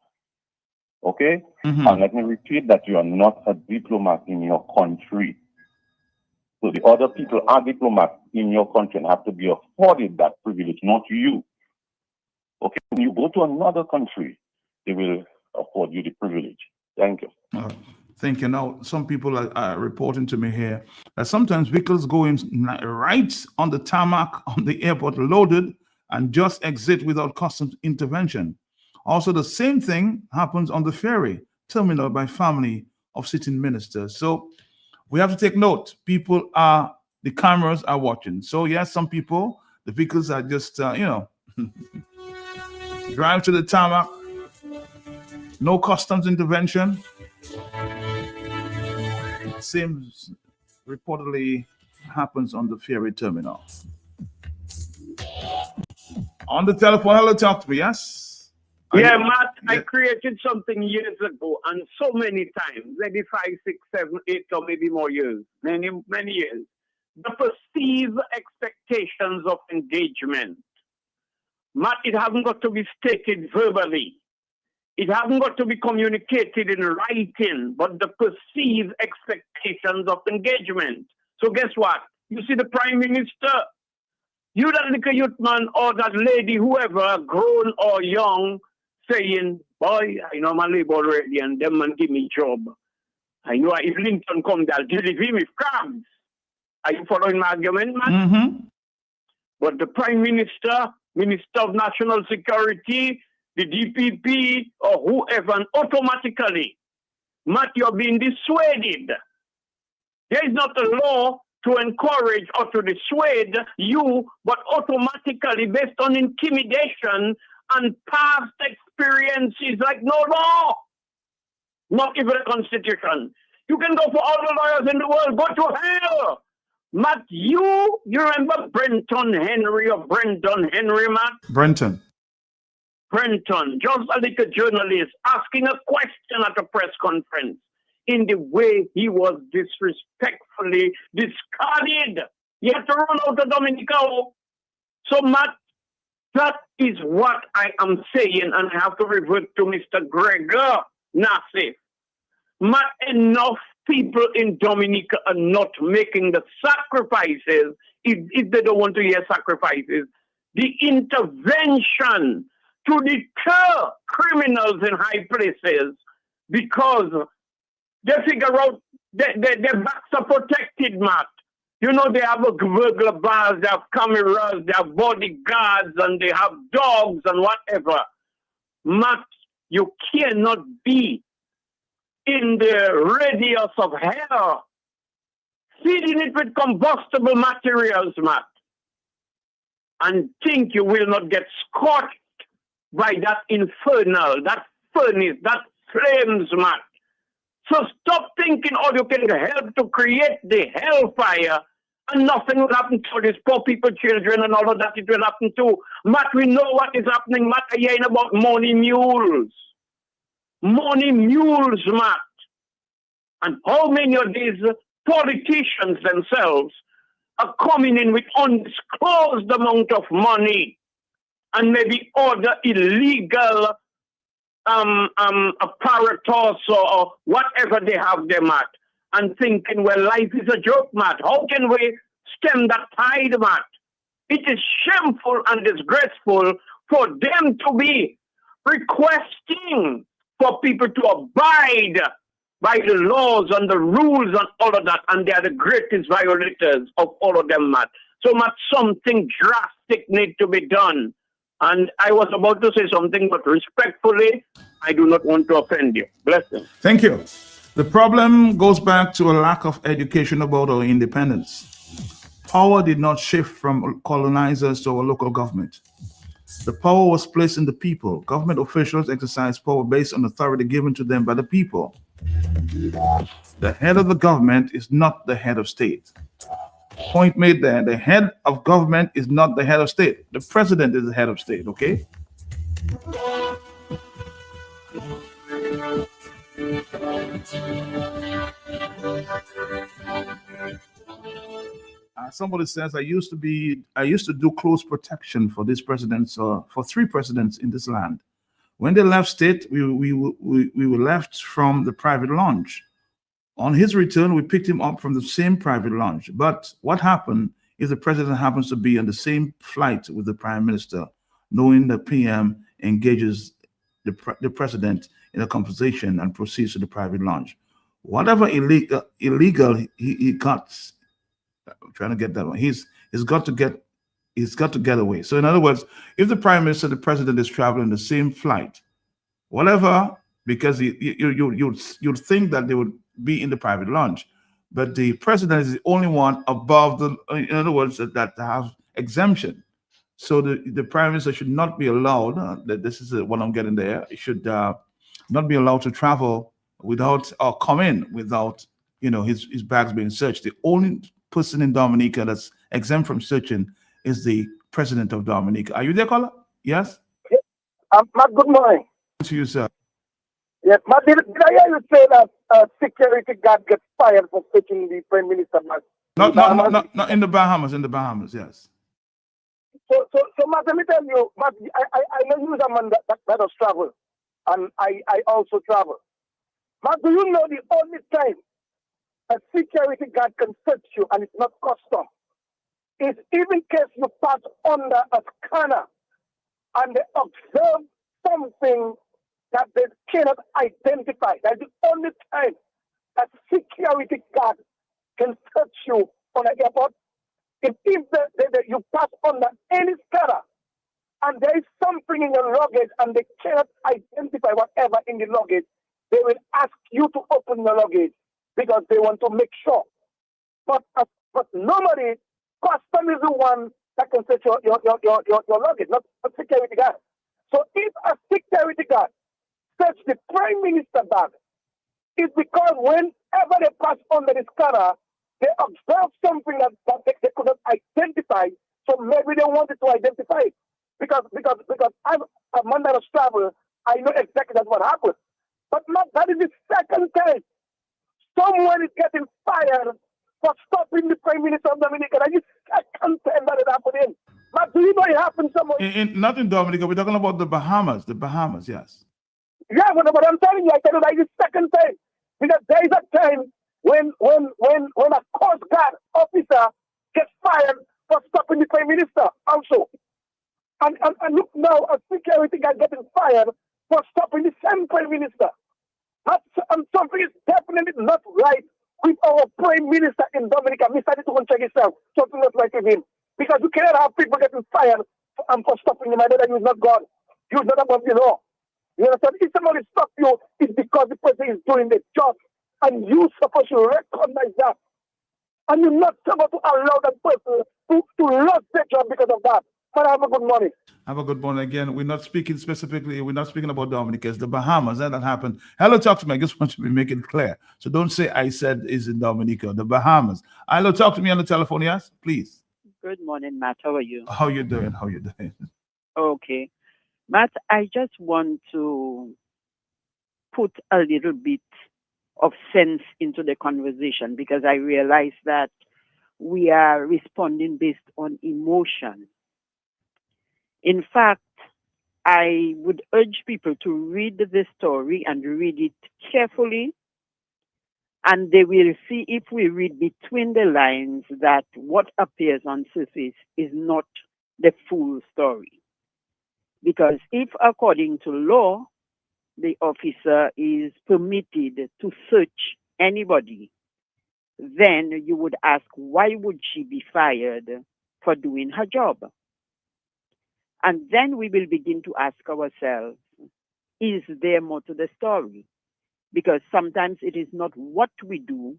P: Okay? And let me repeat that you are not a diplomat in your country. So the other people are diplomats in your country and have to be afforded that privilege, not you. Okay? When you go to another country, they will afford you the privilege. Thank you.
B: Thank you. Now, some people are reporting to me here that sometimes vehicles go in right on the tarmac on the airport loaded and just exit without customs intervention. Also, the same thing happens on the ferry terminal by family of sitting ministers. So we have to take note. The cameras are watching. So yes, some people, the vehicles are just, drive to the tarmac, no customs intervention. Same reportedly happens on the ferry terminal. On the telephone, hello, talk to me, yes?
L: Yeah, Matt, I created something years ago, and so many times, maybe 5, 6, 7, 8, or maybe more years, many years. The perceived expectations of engagement. Matt, it hasn't got to be stated verbally. It hasn't got to be communicated in writing, but the perceived expectations of engagement. So guess what? You see the Prime Minister, you that little youth man or that lady, whoever, grown or young, saying, boy, I know my labor already and them man give me job. I know if Lincoln come, they'll deliver him with crabs. Are you following my argument, man? But the Prime Minister, Minister of National Security, the DPP, or whoever, and automatically, Matt, you're being dissuaded. There is not a law to encourage or to dissuade you, but automatically based on intimidation and past experiences like no law, not even a constitution. You can go for all the lawyers in the world, go to hell. Matt, you remember Brenton Henry, Matt?
B: Brenton,
L: just a little journalist asking a question at a press conference in the way he was disrespectfully discarded. You have to run out of Dominica. So, Matt, that is what I am saying, and I have to revert to Mr. Gregor Nassif. Matt, enough people in Dominica are not making the sacrifices, if they don't want to hear sacrifices, the intervention to deter criminals in high places, because they figure out their backs are protected, Matt. You know, they have a burglar bars, they have cameras, they have bodyguards, and they have dogs and whatever. Matt, you cannot be in the radius of hell, feeding it with combustible materials, Matt, and think you will not get scorched by that infernal, that furnace, that flames, Matt. So stop thinking, oh, you can help to create the hellfire and nothing will happen to these poor people, children, and all of that. It will happen to Matt. We know what is happening, Matt. You're hearing about money mules. Money mules, Matt. And how many of these politicians themselves are coming in with undisclosed amount of money and maybe other illegal apparatus or whatever they have there, Matt, and thinking, well, life is a joke, Matt. How can we stem that tide, Matt? It is shameful and disgraceful for them to be requesting for people to abide by the laws and the rules and all of that, and they are the greatest violators of all of them, Matt. So, Matt, something drastic needs to be done. And I was about to say something, but respectfully, I do not want to offend you. Bless you.
B: Thank you. The problem goes back to a lack of education about our independence. Power did not shift from colonizers to our local government. The power was placed in the people. Government officials exercise power based on authority given to them by the people. The head of the government is not the head of state. Point made there. The head of government is not the head of state. The president is the head of state, okay? Somebody says I used to do close protection for these presidents, for 3 presidents in this land. When they left state, we were left from the private launch. On his return, we picked him up from the same private launch. But what happened is the president happens to be on the same flight with the prime minister, knowing the PM engages the president in a conversation and proceeds to the private launch. Whatever illegal he got, I'm trying to get that one. He's got to get away. So in other words, if the prime minister, the president is traveling the same flight, whatever, because you'd think that they would be in the private launch, but the president is the only one above the, in other words, that have exemption. So the prime minister should not be allowed, this is what I'm getting there, it should not be allowed to travel without, or come in without, his bags being searched. The only person in Dominica that's exempt from searching is the president of Dominica. Are you there, caller? Yes?
U: Matt, good morning.
B: To you, sir.
U: Yes, Matt, did I hear you say that security guard gets fired for taking the prime minister, Matt?
B: Not in the Bahamas, yes.
U: So Matt, let me tell you, Matt, I know you're a man that does travel, and I also travel. Matt, do you know the only time a security guard can search you and it's not custom is even case you pass under a scanner and they observe something that they cannot identify. That's the only time that security guard can search you on an airport. If you pass under any scanner and there is something in your luggage and they cannot identify whatever in the luggage, they will ask you to open the luggage because they want to make sure. But normally, custom is the one that can search your luggage, not a security guard. So if a security guard search the prime minister bag, it's because whenever they pass under the scanner, they observe something that they could not identify. So maybe they wanted to identify it. Because as a man that has traveled, I know exactly that's what happened. But that is the second time someone is getting fired for stopping the prime minister of Dominica. That is can't say that it happened. But do you know it happened somewhere?
B: Not in Dominica. We're talking about the Bahamas. The Bahamas, yes.
U: Yeah, but I'm telling you, I tell you that is the second time. Because there is a time when a Coast Guard officer gets fired for stopping the Prime Minister also. And look now, a security guy getting fired for stopping the same Prime Minister. And something is definitely not right with our Prime Minister in Dominica. Mr. Need to go and check himself. Something not right with him. Because you cannot have people getting fired for stopping him. I know that you're not God. You're not above the law. You understand? If somebody stops you, it's because the person is doing the job. And you're supposed to recognize that. And you're not supposed to allow that person to lose their job because of that. But have a good morning.
B: Have a good morning. Again, we're not speaking specifically, we're not speaking about Dominica. It's the Bahamas. That happened. Hello, talk to me. I just want to make it clear. So don't say I said is in Dominica, the Bahamas. Hello, talk to me on the telephone, yes? Please.
A: Good morning, Matt. How are you?
B: How you doing? How you doing?
A: Okay. Matt, I just want to put a little bit of sense into the conversation because I realize that we are responding based on emotion. In fact, I would urge people to read the story and read it carefully, and they will see if we read between the lines that what appears on surface is not the full story. Because if, according to law, the officer is permitted to search anybody, then you would ask, why would she be fired for doing her job? And then we will begin to ask ourselves, is there more to the story? Because sometimes it is not what we do,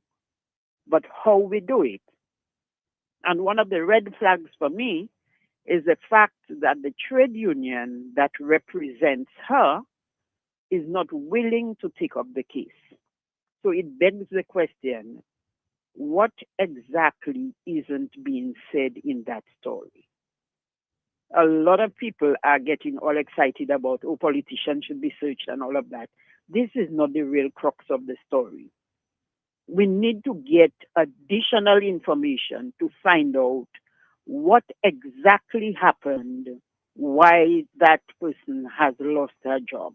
A: but how we do it. And one of the red flags for me is the fact that the trade union that represents her is not willing to take up the case. So it begs the question, what exactly isn't being said in that story? A lot of people are getting all excited about, oh, politicians should be searched and all of that. This is not the real crux of the story. We need to get additional information to find out what exactly happened, why that person has lost her job.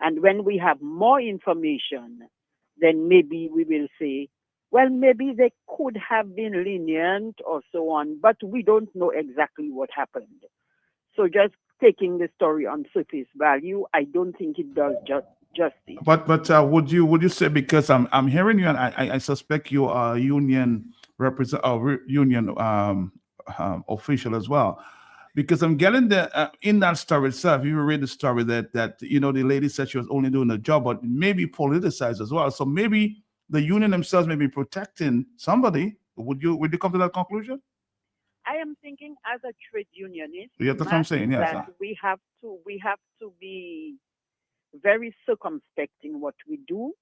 A: And when we have more information, then maybe we will say, well, maybe they could have been lenient or so on, but we don't know exactly what happened. So just taking the story on surface value, I don't think it does justice.
B: But would you say, because I'm hearing you and I suspect you are a union official as well, because I'm getting the in that story itself. You read the story that the lady said she was only doing a job, but maybe politicized as well. So maybe the union themselves may be protecting somebody. Would you come to that conclusion?
A: I am thinking as a trade unionist,
B: Yeah, that's what I'm saying. Yes,
A: that we have to be very circumspect in what we do.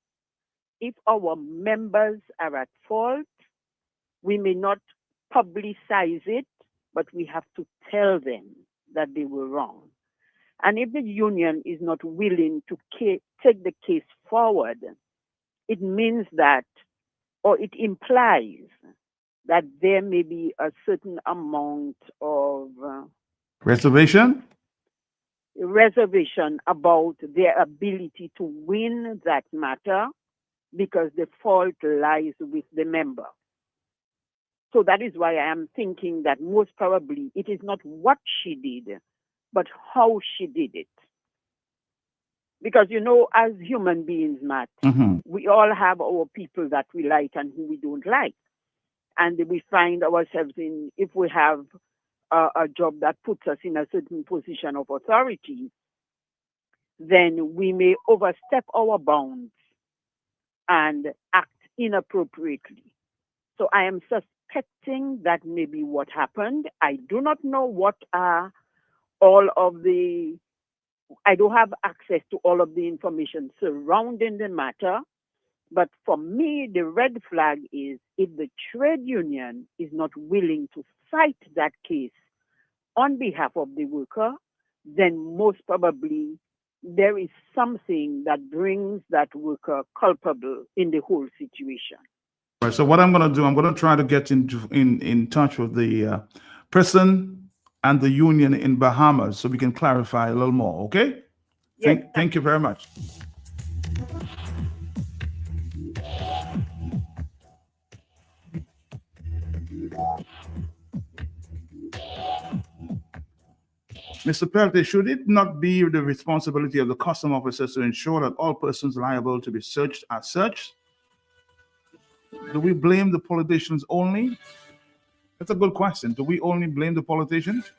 A: If our members are at fault, we may not publicize it, but we have to tell them that they were wrong. And if the union is not willing to take the case forward, it means that, or it implies that there may be a certain amount of
B: reservation
A: about their ability to win that matter because the fault lies with the member. So that is why I am thinking that most probably it is not what she did, but how she did it. Because, as human beings, Matt, we all have our people that we like and who we don't like. And we find ourselves in, if we have a job that puts us in a certain position of authority, then we may overstep our bounds and act inappropriately. So I am suspecting that may be what happened. I do not know what are I don't have access to all of the information surrounding the matter, but for me, the red flag is if the trade union is not willing to fight that case on behalf of the worker, then most probably there is something that brings that worker culpable in the whole situation.
B: Right. So what I'm going to do, I'm going to try to get in touch with the person and the union in Bahamas so we can clarify a little more. Okay.
A: Yes.
B: Thank you very much. Mr. Pelte, should it not be the responsibility of the custom officers to ensure that all persons liable to be searched are searched? Do we blame the politicians only? That's a good question. Do we only blame the politicians?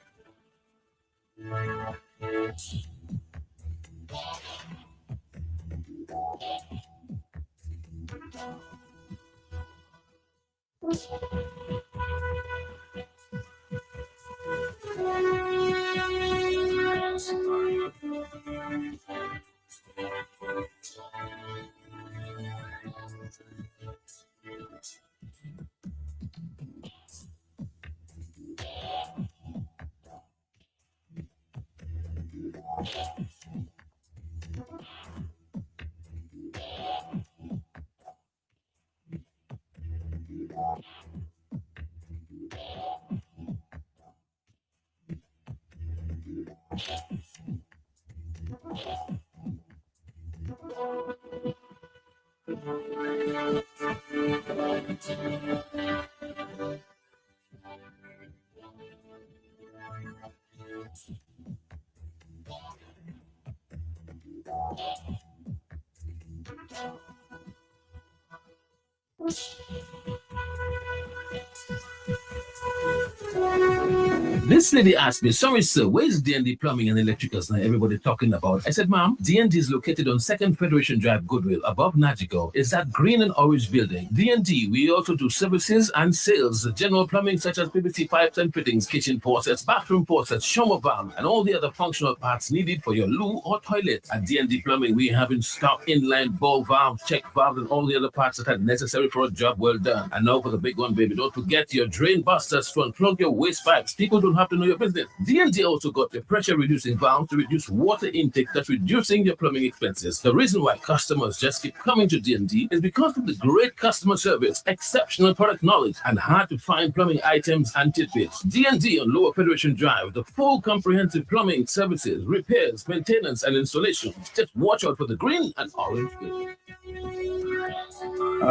C: This lady asked me, sorry, sir, where's D&D Plumbing and Electricals now everybody talking about? I said, ma'am, D&D is located on 2nd Federation Drive, Goodwill, above Nagigo. It's that green and orange building. D&D, we also do services and sales, general plumbing such as PVC pipes and fittings, kitchen faucets, bathroom faucets, shower valve, and all the other functional parts needed for your loo or toilet. At D&D Plumbing, we have in stock inline ball valve, check valve, and all the other parts that are necessary for a job well done. And now for the big one, baby, don't forget your drain busters to unplug your waste pipes. People don't have to know your business. D&D also got the pressure reducing valve to reduce water intake, thus reducing your plumbing expenses. The reason why customers just keep coming to D&D is because of the great customer service, exceptional product knowledge, and hard to find plumbing items and tidbits. D&D on Lower Federation Drive, the full comprehensive plumbing services, repairs, maintenance, and installation. Just watch out for the green and orange building.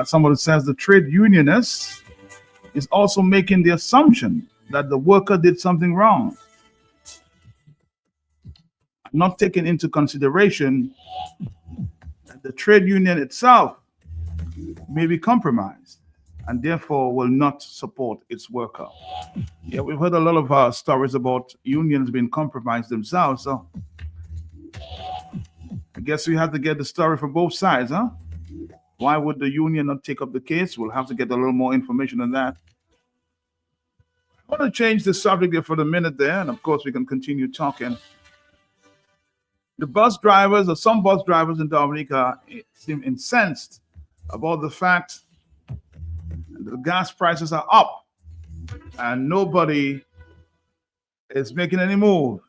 B: Somebody says the trade unionist is also making the assumption that the worker did something wrong, not taking into consideration that the trade union itself may be compromised and therefore will not support its worker. Yeah, we've heard a lot of stories about unions being compromised themselves, so I guess we have to get the story from both sides, huh? Why would the union not take up the case? We'll have to get a little more information on that. I want to change the subject there for the minute there, and of course we can continue talking. The bus drivers, or some bus drivers in Dominica, seem incensed about the fact that the gas prices are up and nobody is making any move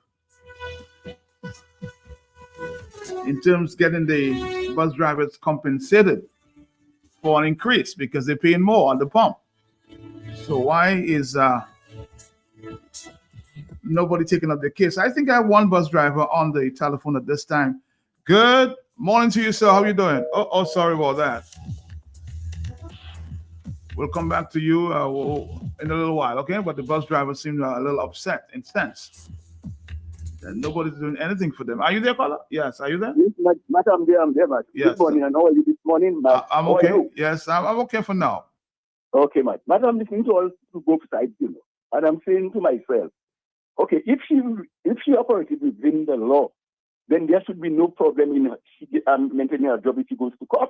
B: in terms of getting the bus drivers compensated for an increase because they're paying more on the pump. So why is nobody taking up the case? I think I have one bus driver on the telephone at this time. Good morning to you, sir. How are you doing? Oh, sorry about that. We'll come back to you in a little while, okay? But the bus driver seemed a little upset, incensed. And nobody's doing anything for them. Are you there, caller? Yes, are you there?
V: Yes, I'm there, Matt.
B: Yes.
V: Good morning, and how are you this morning, Matt?
B: I'm okay. Yes, I'm okay for now.
V: Okay, Matt. Matt, I'm listening to all both sides, and I'm saying to myself, okay, if she operated within the law, then there should be no problem in maintaining her job if she goes to court,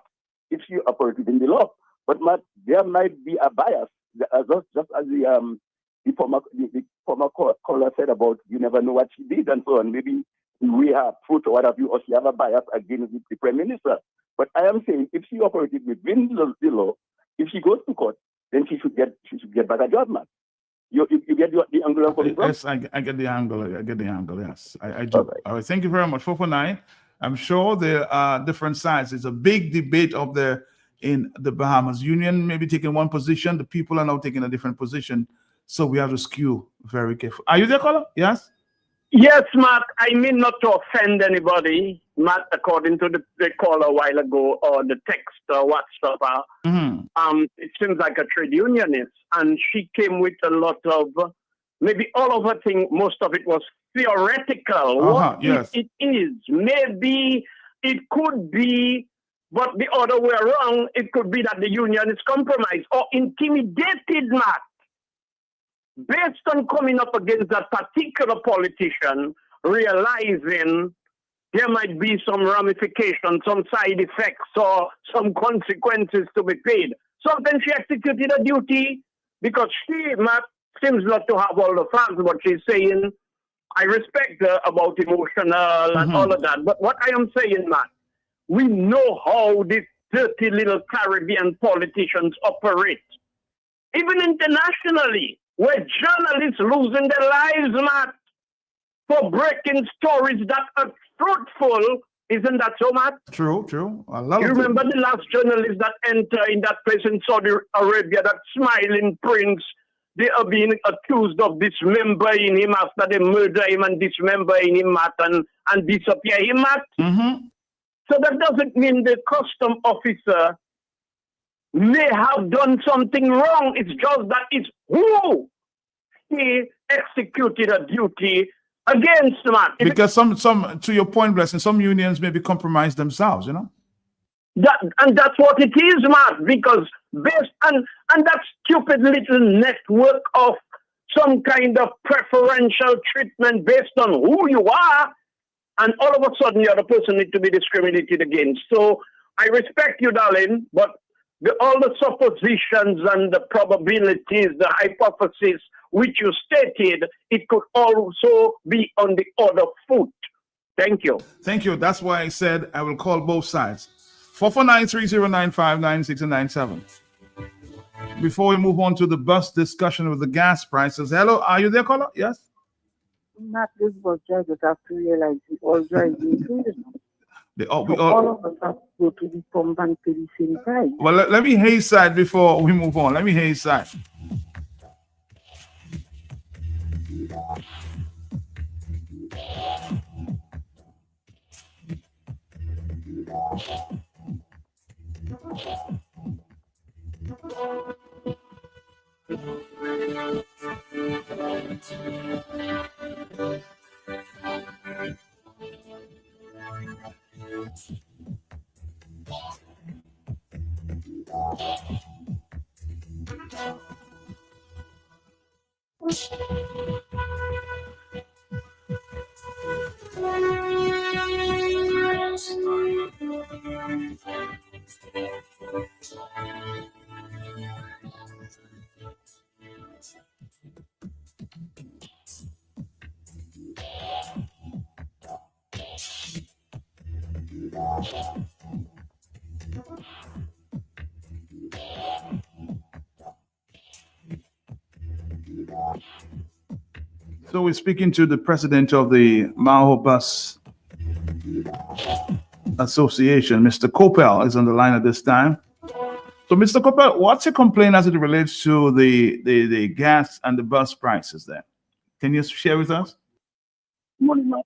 V: if she operated within the law. But Matt, there might be a bias, just as the former caller said about you never know what she did and so on. Maybe we have fruit or what have you, or she have a bias against the Prime Minister. But I am saying if she operated within the law, if she goes to court, then she should get back a job, man. You get the angle I'm coming from?
B: Yes, I get the angle. I get the angle. Yes, I do. All right. Thank you very much. 449. I'm sure there are different sides. It's a big debate of the in the Bahamas. Union may be taking one position, the people are now taking a different position. So we have to skew very careful. Are you there, caller? Yes?
L: Yes, Matt. I mean not to offend anybody, Matt, according to the caller a while ago, or the text or WhatsApp. It seems like a trade unionist, and she came with a lot of, maybe all of her thing, most of it was theoretical. What
B: yes.
L: it is, maybe it could be, but the other way around, it could be that the union is compromised or intimidated, Matt, based on coming up against that particular politician, realizing there might be some ramifications, some side effects, or some consequences to be paid. Sometimes she executed a duty because she, Matt, seems not to have all the facts, but she's saying, I respect her about emotional and all of that. But what I am saying, Matt, we know how these dirty little Caribbean politicians operate. Even internationally, where journalists losing their lives, Matt, for breaking stories that are truthful. Isn't that so, Matt?
B: True.
L: You remember the last journalist that entered in that place in Saudi Arabia, that smiling prince? They are being accused of dismembering him after they murder him and dismembering him, Matt, and disappear him, Matt. So that doesn't mean the custom officer may have done something wrong. It's just that it's who he executed a duty against, Matt.
B: Because some, to your point, Blessing, some unions maybe compromise themselves, you know?
L: And that's what it is, Matt, because based on that stupid little network of some kind of preferential treatment based on who you are, and all of a sudden the other person needs to be discriminated against. So I respect you, darling, but all the suppositions and the probabilities, the hypothesis which you stated, it could also be on the other foot. Thank you.
B: Thank you. That's why I said I will call both sides. 449-3095-9697. Before we move on to the bus discussion with the gas prices. Hello, are you there, caller? Yes?
D: Not this bus drivers have to realize we all driving too.
B: All
D: of us have to go to the pump and pay the same price.
B: Well, let me hear his side before we move on. Let me hear his side. So we're speaking to the president of the Maho Bus Association, Mr. Coppell, is on the line at this time. So, Mr. Coppell, what's your complaint as it relates to the gas and the bus prices there? Can you share with us?
G: Good morning, Matt.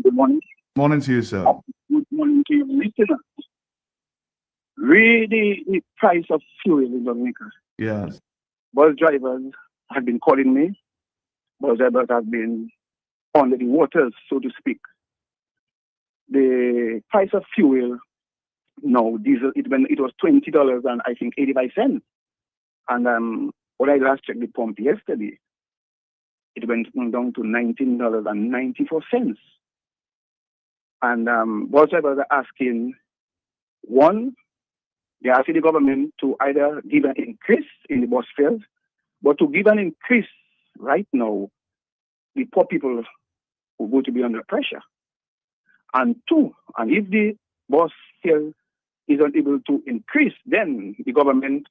G: Good morning.
B: Morning to you, sir.
G: Good morning to you, listeners. Really, the price of fuel is on maker.
B: Yes.
G: Bus drivers have been calling me. Bus drivers have been under the waters, so to speak. The price of fuel, no, diesel, it was $20 and I think 85 cents. And when I last checked the pump yesterday, it went down to $19.94. And bus drivers are asking, one, they're asking the government to either give an increase in the bus fares, but to give an increase right now, the poor people will go to be under pressure. And two, and if the bus fare is unable to increase, then the government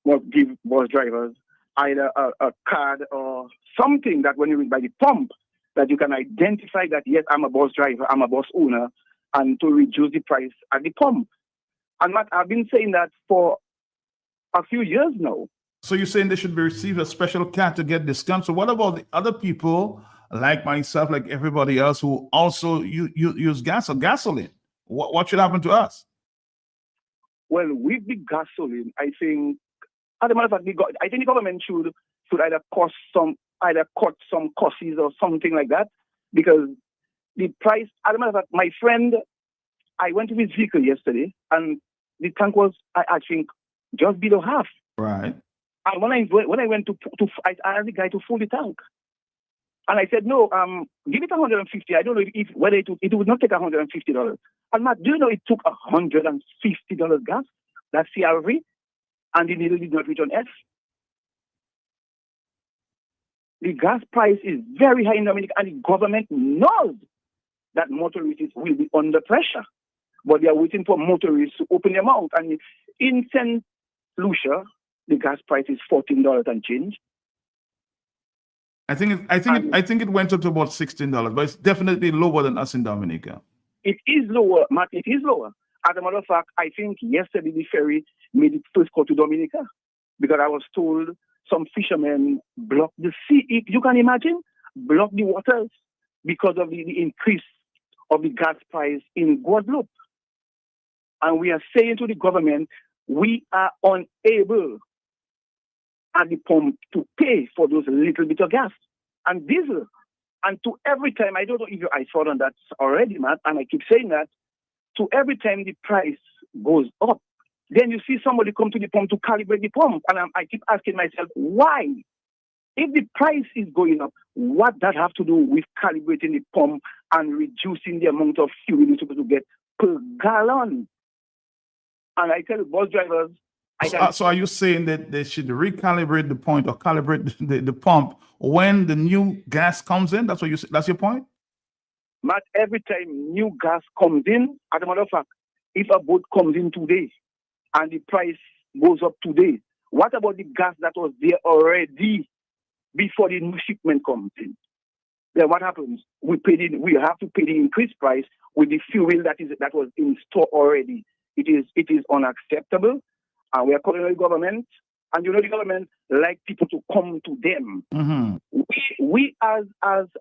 G: must give bus drivers either a card or something that when you reach by the pump, that you can identify that, yes, I'm a bus driver, I'm a bus owner, and to reduce the price at the pump.
V: And Matt, I've been saying that for a few years now.
B: So you're saying they should be receive a special cat to get discount. So what about the other people like myself, like everybody else who also use gas or gasoline? What should happen to us?
V: Well, with the gasoline, I think, as a matter of fact, I think the government should either cut some costs or something like that, because the price. As a matter of fact, my friend, I went to his vehicle yesterday, and the tank was, I think, just below half.
B: Right.
V: And when I went I asked the guy to fill the tank, and I said, no, give it $150. I don't know whether it would not take $150. And Matt, do you know it took $150 gas? That's CRV, and the needle did not reach on F. The gas price is very high in Dominica, and the government knows that motorists will be under pressure, but they are waiting for motorists to open their mouth. And in St. Lucia, the gas price is $14 and change.
B: I think it went up to about $16, but it's definitely lower than us in Dominica.
V: It is lower, Matt. It is lower. As a matter of fact, I think yesterday the ferry made its first call to Dominica, because I was told some fishermen blocked the sea. If you can imagine, blocked the waters because of the increase of the gas price in Guadeloupe. And we are saying to the government, we are unable at the pump to pay for those little bit of gas and diesel. And to every time, I don't know if I thought on that already, Matt, and I keep saying that, to every time the price goes up, then you see somebody come to the pump to calibrate the pump. And I keep asking myself, why? If the price is going up, what that have to do with calibrating the pump and reducing the amount of fuel you're supposed to get per gallon? And I tell you, bus drivers,
B: So are you saying that they should recalibrate the point or calibrate the pump when the new gas comes in? That's what that's your point?
V: Matt, every time new gas comes in, as a matter of fact, if a boat comes in today and the price goes up today, what about the gas that was there already before the new shipment comes in? Then what happens? We have to pay the increased price with the fuel that was in store already. It is unacceptable. And we are calling on the government, and the government like people to come to them.
B: Mm-hmm.
V: We as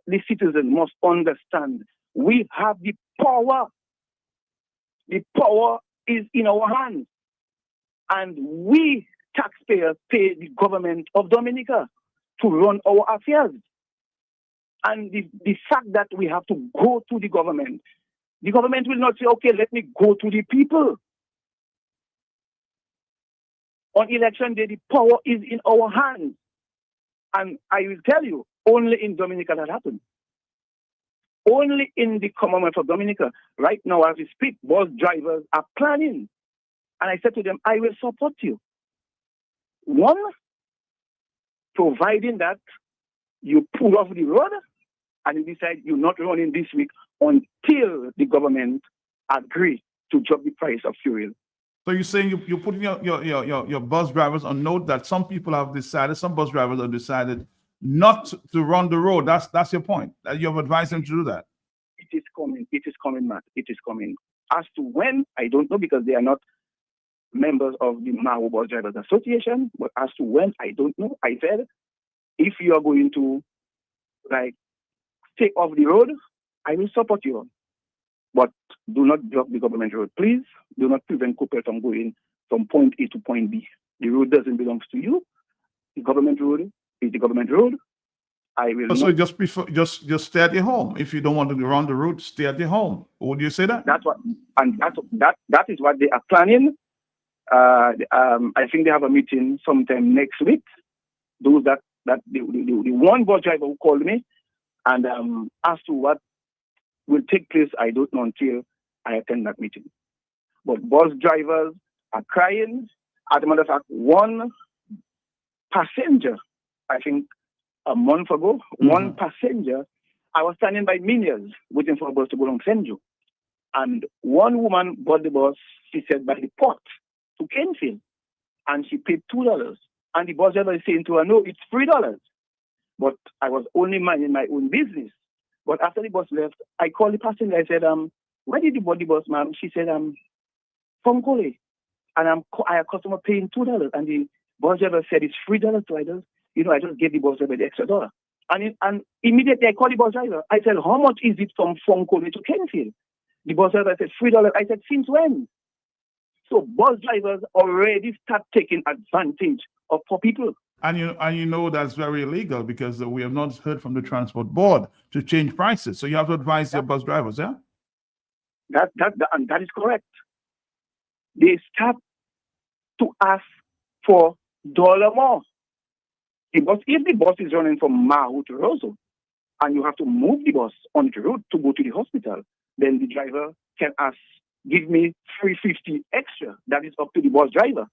V: the citizen must understand we have the power. The power is in our hands, and we taxpayers pay the government of Dominica to run our affairs. And the fact that we have to go to the government will not say, okay, let me go to the people. On election day, the power is in our hands. And I will tell you, only in Dominica that happens. Only in the Commonwealth of Dominica. Right now, as we speak, bus drivers are planning. And I said to them, I will support you. One, providing that you pull off the road and you decide you're not running this week until the government agree to drop the price of fuel.
B: So you're saying you're putting your bus drivers on note that some people have decided, some bus drivers have decided not to run the road. That's your point. That you have advised them to do that.
V: It is coming, Matt. It is coming. As to when, I don't know, because they are not members of the Maho Bus Drivers Association. But as to when, I don't know. I said, if you are going to stay off the road, I will support you. But do not block the government road. Please do not prevent Coppell from going from point A to point B. The road doesn't belong to you. The government road is the government road. I will.
B: So just stay at your home. If you don't want to go around the road, stay at your home. Would you say that?
V: That's what, and that is what they are planning. I think they have a meeting sometime next week. Those that the one bus driver who called me and asked to what will take place, I don't know until I attend that meeting. But bus drivers are crying. As a matter of fact, one passenger, I think a month ago, one passenger, I was standing by Miniers waiting for a bus to go on Senju. And one woman bought the bus, she said, by the port to Kenfield. And she paid $2. And the bus driver is saying to her, no, it's $3. But I was only minding my own business. But after the bus left, I called the passenger. I said, where did you board the bus, ma'am? She said, from Kole. and I a customer paying $2, and the bus driver said it's $3. So I just gave the bus driver the extra dollar. And immediately I called the bus driver. I said, how much is it from Foncoley to Kenfield? The bus driver said $3. I said, since when? So bus drivers already start taking advantage of poor people.
B: And you know that's very illegal because we have not heard from the transport board to change prices. So you have to advise your bus drivers, yeah?
V: And that is correct. They start to ask for $1 more. If the bus is running from Mahu to Roseau, and you have to move the bus on the route to go to the hospital, then the driver can ask, give me $3.50 extra. That is up to the bus driver.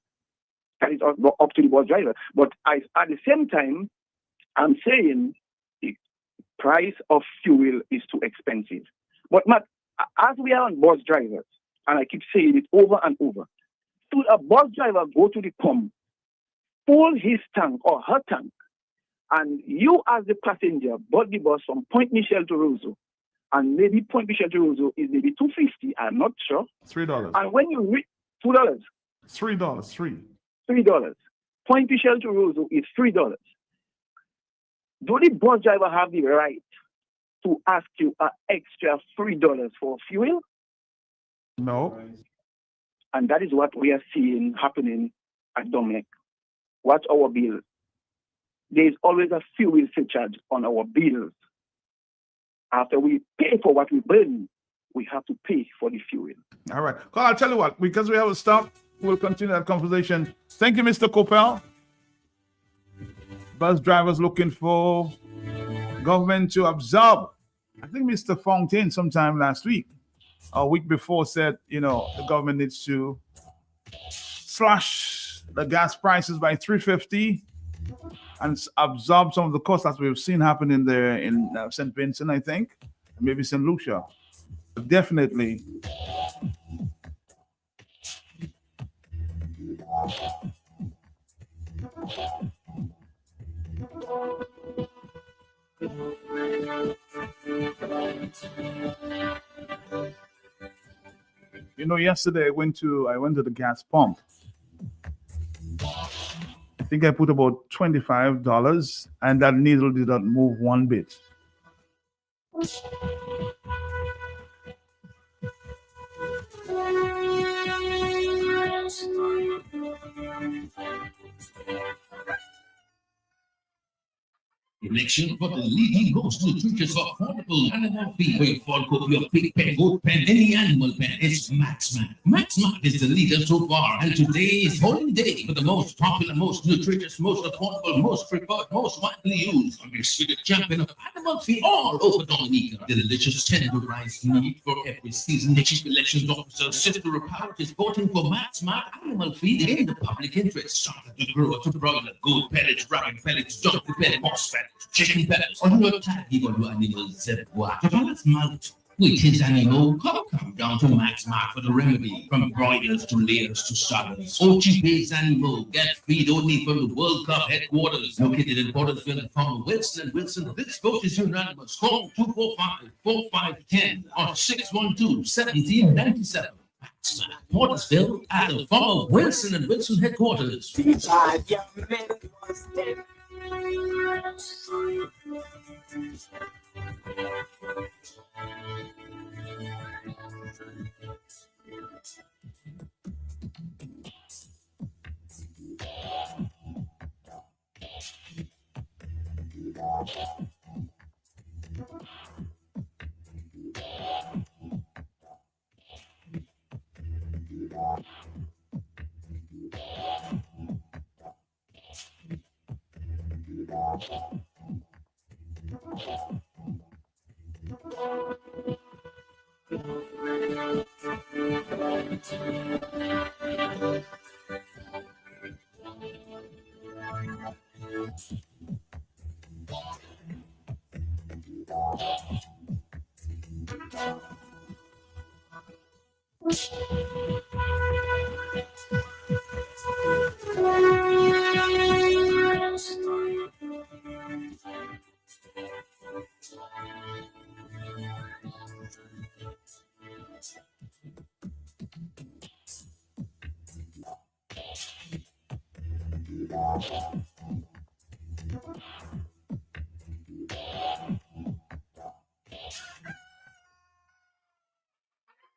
V: That is up to the bus driver. But at the same time, I'm saying the price of fuel is too expensive. But Matt, as we are on bus drivers, and I keep saying it over and over, should a bus driver go to the pump, full his tank or her tank, and you as the passenger board the bus from Point Michel to Roseau, and maybe Point Michel to Roseau is maybe $2.50, I'm not sure.
B: $3.
V: And when you reach $2. $3. Point Michel to Roseau is $3. Do the bus driver have the right to ask you an extra $3 for fuel?
B: No.
V: And that is what we are seeing happening at Dominic. Watch our bills. There is always a fuel surcharge on our bills. After we pay for what we burn, we have to pay for the fuel.
B: All right. Well, I'll tell you what, because we have a stop, we'll continue that conversation. Thank you, Mr. Coppell. Bus drivers looking for government to absorb. I think Mr. Fontaine sometime last week, a week before, said, the government needs to slash the gas prices by $3.50 and absorb some of the costs that we've seen happening there in St. Vincent, I think, maybe St. Lucia. But definitely. Yesterday I went to the gas pump. I think I put about $25, and that needle did not move one bit.
C: Election for the leading most nutritious affordable animal feed. Where you fall cook your pig pen, goat pen, any animal pen. It's Maxmart. Maxmart is the leader so far, and today is holding day for the most popular, most nutritious, most affordable, most preferred, most widely used. I'm the champion of animal feed all over Dominica. The delicious tenderized meat for every season. The chief elections officer, Sister Repart, is voting for Maxmart animal feed in the public interest. Started to grow to broiler, goat pellets, rabbit pellets, donkey pellets, horse pellets, chicken pellets. On your time, you go to animals that what? Let's mount. Which is animal? Come down to Maxmart for the remedy. From broilers to layers to starters. Ochi-based animal. Get feed only from the World Cup headquarters. Located in Portersville, from Wilson & Wilson. This vote is unanimous. Call 245-4510 or 612-1797. Maxmart, Portersville, at the former Wilson & Wilson headquarters.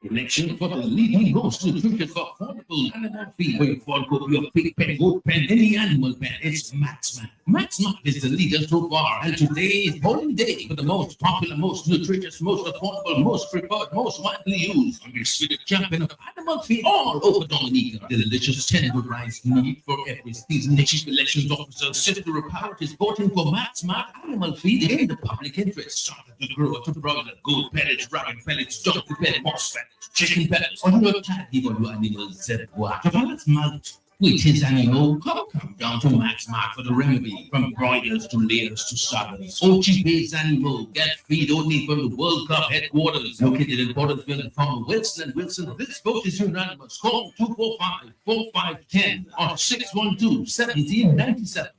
C: Election for the leading most nutritious affordable animal feed. Where you fall cook your pig pen, goat pen, any animal pen. It's Maxmat. Maxmat is the leader so far, and today is polling day for the most popular, most nutritious, most affordable, most preferred, most widely used. And we're the champion of animal feed all over Dominica. The delicious tenderized meat for every season. The chief elections officer, Senator Repart, is voting for Maxmat animal feed in the public interest. Started to grow to broiler, goat pellets, rabbit pellets, donkey pellets, horse pellets, chicken pellets, on your cat, even your animals said what? To balance malt with his animal, come down to Maxmat for the remedy. From broilers to layers to starters. Ochi-based animal, get feed only from the World Cup headquarters. Located in Portersville and from Wilson & Wilson. This vote is unanimous. Call 245-4510 or 612-1797.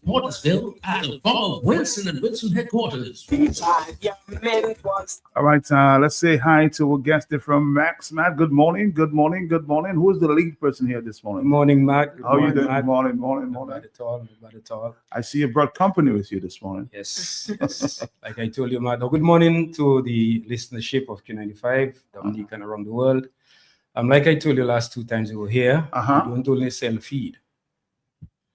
C: Portersville at the former Wilson & Wilson headquarters.
B: All right, let's say hi to our guest from Maxmat. Good morning, good morning, good morning. Who is the lead person here this morning?
F: Good morning, Matt. Good
B: How are you
F: morning,
B: doing?
F: Matt.
B: Good morning, morning.
F: Not bad at all, not bad at all.
B: I see you brought company with you this morning.
F: Yes, yes. Like I told you, Matt. Good morning to the listenership of Q95, Dominica and around the world. Like I told you last 2 times we were here, we don't only sell feed.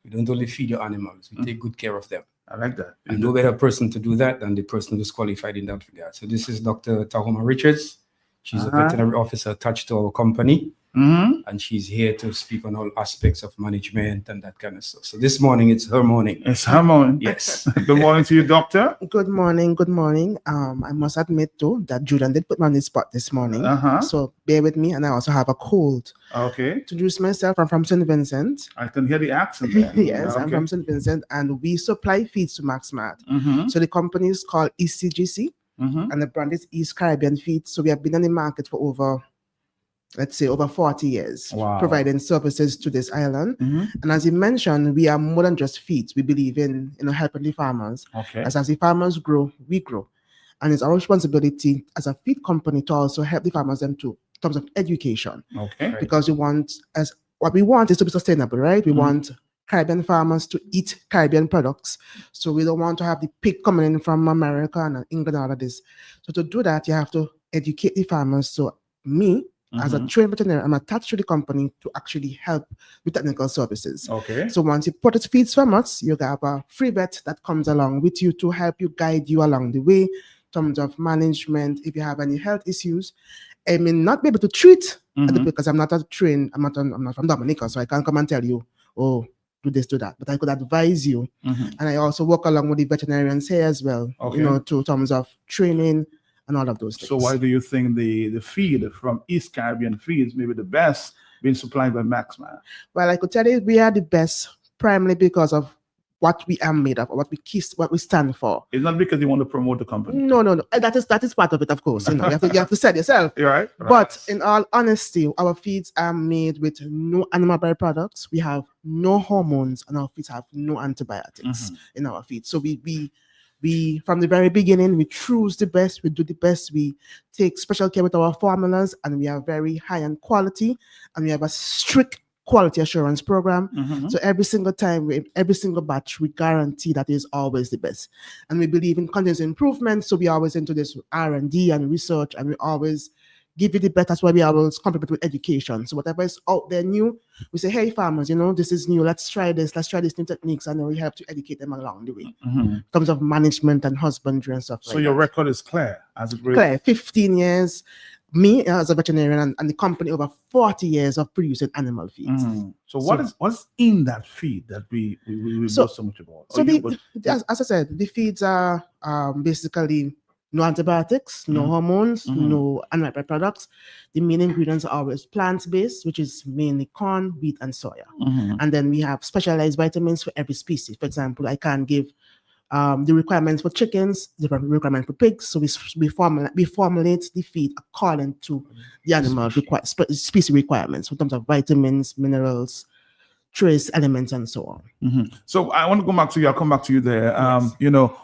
F: We don't only feed your animals, we take good care of them.
B: I like that.
F: And no better person to do that than the person who's qualified in that regard. So this is Dr. Tahoma Richards. She's a veterinary officer attached to our company. And she's here to speak on all aspects of management and that kind of stuff. So this morning, it's her morning.
B: It's her morning.
F: Yes.
B: Good morning to you, doctor.
H: Good morning. Good morning. I must admit, though, that Julian did put me on the spot this morning. So bear with me. And I also have a cold.
B: Okay.
H: To introduce myself, I'm from St. Vincent.
B: I can hear the accent there.
H: Yes, I'm from St. Vincent. And we supply feeds to Maxmat. So the company is called ECGC. And the brand is East Caribbean Feeds. So we have been on the market for over 40 years, providing services to this island. And as you mentioned, we are more than just feeds. We believe in helping the farmers. As the farmers grow, we grow. And it's our responsibility as a feed company to also help the farmers in terms of education. Because what we want is to be sustainable, right? We want Caribbean farmers to eat Caribbean products. So we don't want to have the pig coming in from America and England and all of this. So to do that, you have to educate the farmers. So me, as a trained veterinarian, I'm attached to the company to actually help with technical services. So once you purchase feeds from us, you have a free vet that comes along with you to help you, guide you along the way in terms of management. If you have any health issues, I may not be able to treat because I'm not from Dominica, so I can't come and tell you, oh, do this, do that. But I could advise you. And I also work along with the veterinarians here as well, to terms of training and all of those things.
B: So why do you think the feed from East Caribbean Feeds may be the best being supplied by Maxmat?
H: Well, I could tell you we are the best primarily because of what we are made of, what we stand for.
B: It's not because you want to promote the company.
H: No. That is part of it, of course. You have to sell yourself.
B: You're right.
H: But in all honesty, our feeds are made with no animal byproducts. We have no hormones, and our feeds have no antibiotics in our feeds. So we from the very beginning, we choose the best, we do the best, we take special care with our formulas, and we are very high in quality, and we have a strict quality assurance program. So every single time, every single batch, we guarantee that is always the best. And we believe in continuous improvement, so we always into this R&D and research, and we always give you the best. That's why we always complement with education. So whatever is out there new, we say, hey farmers, this is new, let's try these new techniques, and then we have to educate them along the way in terms of management and husbandry and stuff like that.
B: So your record is clear as it really.
H: Clear, 15 years, me as a veterinarian, and the company over 40 years of producing animal feeds.
B: So what's in that feed that we know so much about?
H: So as I said, the feeds are basically no antibiotics, no hormones, no animal products. The main ingredients are always plant-based, which is mainly corn, wheat, and soya. And then we have specialized vitamins for every species. For example, I can't give the requirements for chickens, the requirements for pigs. So we formulate the feed according to the animal species requirements in terms of vitamins, minerals, trace elements, and so on.
B: So I want to go back to you. I'll come back to you there.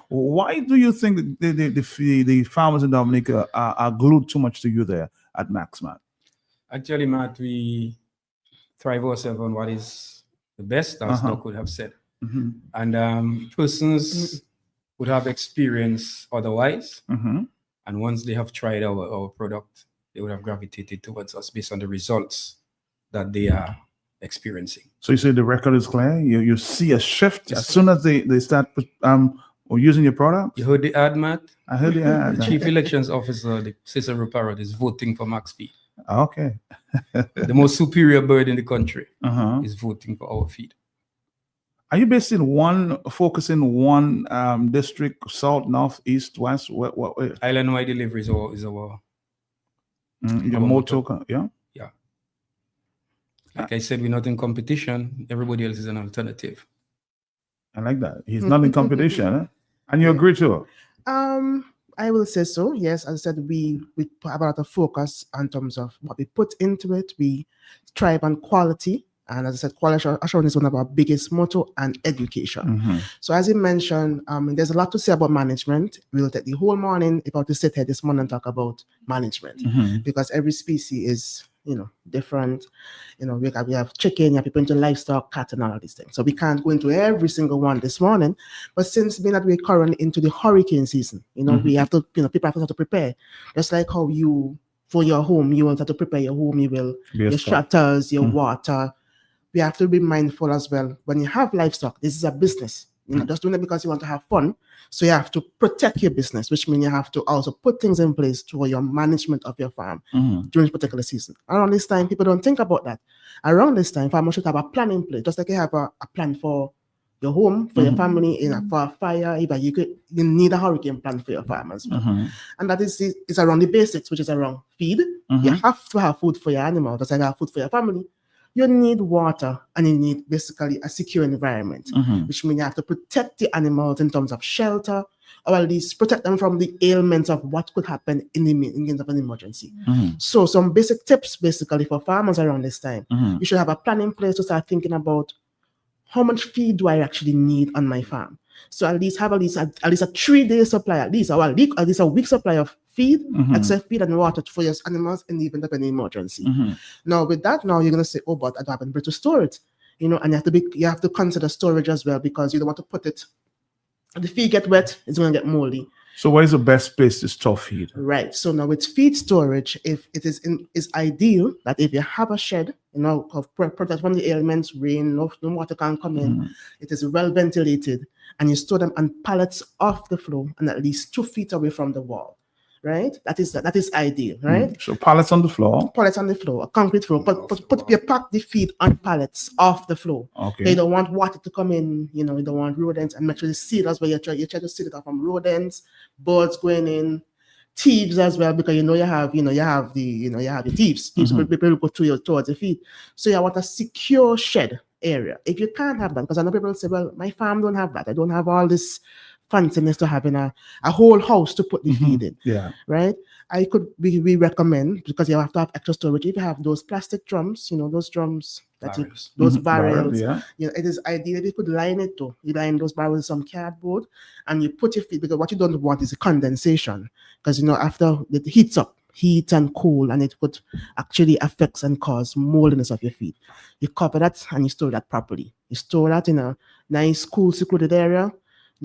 B: Why do you think the farmers in Dominica are glued too much to you there at Maxmat?
F: Actually, Matt, we thrive ourselves on what is the best, as Doc would have said. And persons would have experience otherwise. And once they have tried our product, they would have gravitated towards us based on the results that they are experiencing.
B: So you say the record is clear? You see a shift as soon as they start or using your product?
F: You heard the ad, Matt?
B: I heard the ad.
F: The Chief Elections Officer, the Cicero Parrott, is voting for Max Feed.
B: Okay.
F: The most superior bird in the country is voting for our feed.
B: Are you based in focusing one district, south, north, east, west? What
F: Island-wide delivery is our
B: your motto, yeah?
F: Yeah. Like I said, we're not in competition. Everybody else is an alternative.
B: I like that. He's not in competition, huh? And you agree to it?
H: I will say so. Yes, as I said, we have a lot of focus in terms of what we put into it. We strive on quality. And as I said, quality assurance is one of our biggest motto, and education. So as you mentioned, there's a lot to say about management. We'll take the whole morning if I were to sit here this morning and talk about management, because every species is, different. We have chicken, you have people into livestock, cat, and all of these things. So we can't go into every single one this morning. But since being that we're currently into the hurricane season, we have to, people have to prepare. Just like how for your home, you want to prepare your home, your shutters, your water. We have to be mindful as well. When you have livestock, this is a business. You're not just doing it because you want to have fun. So you have to protect your business, which means you have to also put things in place for your management of your farm during a particular season. Around this time, people don't think about that. Around this time, farmers should have a plan in place, just like you have a plan for your home, for your family, for a fire. You need a hurricane plan for your farm as well. And that is around the basics, which is around feed. You have to have food for your animal, just like you have food for your family. You need water, and you need basically a secure environment, which means you have to protect the animals in terms of shelter, or at least protect them from the ailments of what could happen in the event of an emergency. So some basic tips basically for farmers around this time. You should have a plan in place to start thinking about how much feed do I actually need on my farm. So at least have at least a 3-day supply, at least a week supply of feed, except feed and water for your animals in the event of any emergency. Now with that, you're gonna say, oh, but I don't have anybody to store it, and you have to consider storage as well, because you don't want to put it. If the feed get wet, it's gonna get moldy.
B: So what is the best place to store feed?
H: Right. So now with feed storage, if it is ideal that if you have a shed, protect from the elements, rain, no water can come in. It is well ventilated, and you store them on pallets off the floor and at least 2 feet away from the wall. Right? That is ideal, right?
B: So pallets on the floor.
H: Pallets on the floor, a concrete floor. But you pack the feed on pallets off the floor.
B: Okay.
H: You don't want water to come in, you don't want rodents, and make sure the seal as well. You try to seal it off from rodents, birds going in, thieves as well, because you have the thieves. People go towards the feed. So you want a secure shed area. If you can't have that, because I know people say, well, my farm don't have that. I don't have all this fanciness to having a whole house to put the feed in.
B: Yeah.
H: Right? We recommend, because you have to have extra storage. If you have those plastic drums, those drums those barrels, it is ideal if you could line it to. You line those barrels with some cardboard and you put your feed, because what you don't want is a condensation. Because after it heats up, heat and cool, and it could actually affect and cause moldiness of your feed. You cover that and you store that properly. You store that in a nice, cool, secluded area,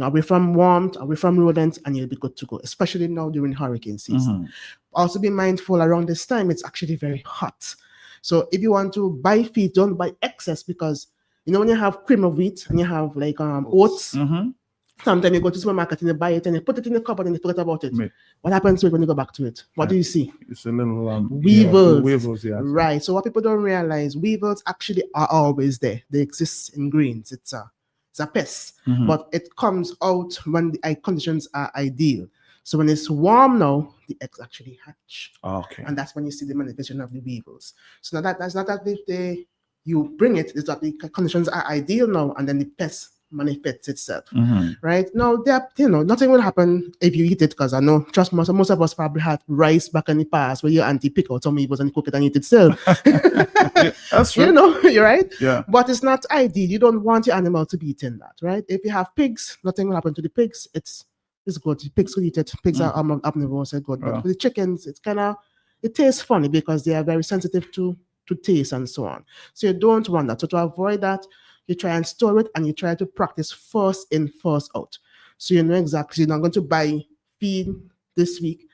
H: away from warmth, away from rodents, and you'll be good to go, especially now during hurricane season. Also be mindful around this time, it's actually very hot. So if you want to buy feed, don't buy excess, because when you have cream of wheat and you have like oats, sometimes you go to the supermarket and you buy it and you put it in the cupboard and you forget about it. What happens to it when you go back to it? What do you see?
B: It's a little
H: weevils.
B: Weevils, yeah.
H: Right. So what people don't realize, weevils actually are always there. They exist in greens. It's a pest, but it comes out when the conditions are ideal. So when it's warm now, the eggs actually hatch.
B: Okay.
H: And that's when you see the manifestation of the weevils. So now that's not that if you bring it, it's that the conditions are ideal now, and then the pest manifests itself. Right? Now, nothing will happen if you eat it, because I know, trust me, most of us probably had rice back in the past where your auntie pick out some weevils and cook it and eat it still.
B: That's true.
H: You're right.
B: Yeah.
H: But it's not ideal. You don't want your animal to be eating that, right? If you have pigs, nothing will happen to the pigs. It's good. The pigs will eat it. Pigs are omnivores, are good. But for the chickens, it tastes funny because they are very sensitive to taste and so on. So you don't want that. So to avoid that, you try and store it, and you try to practice first in, first out. So you know exactly, you're not going to buy feed this week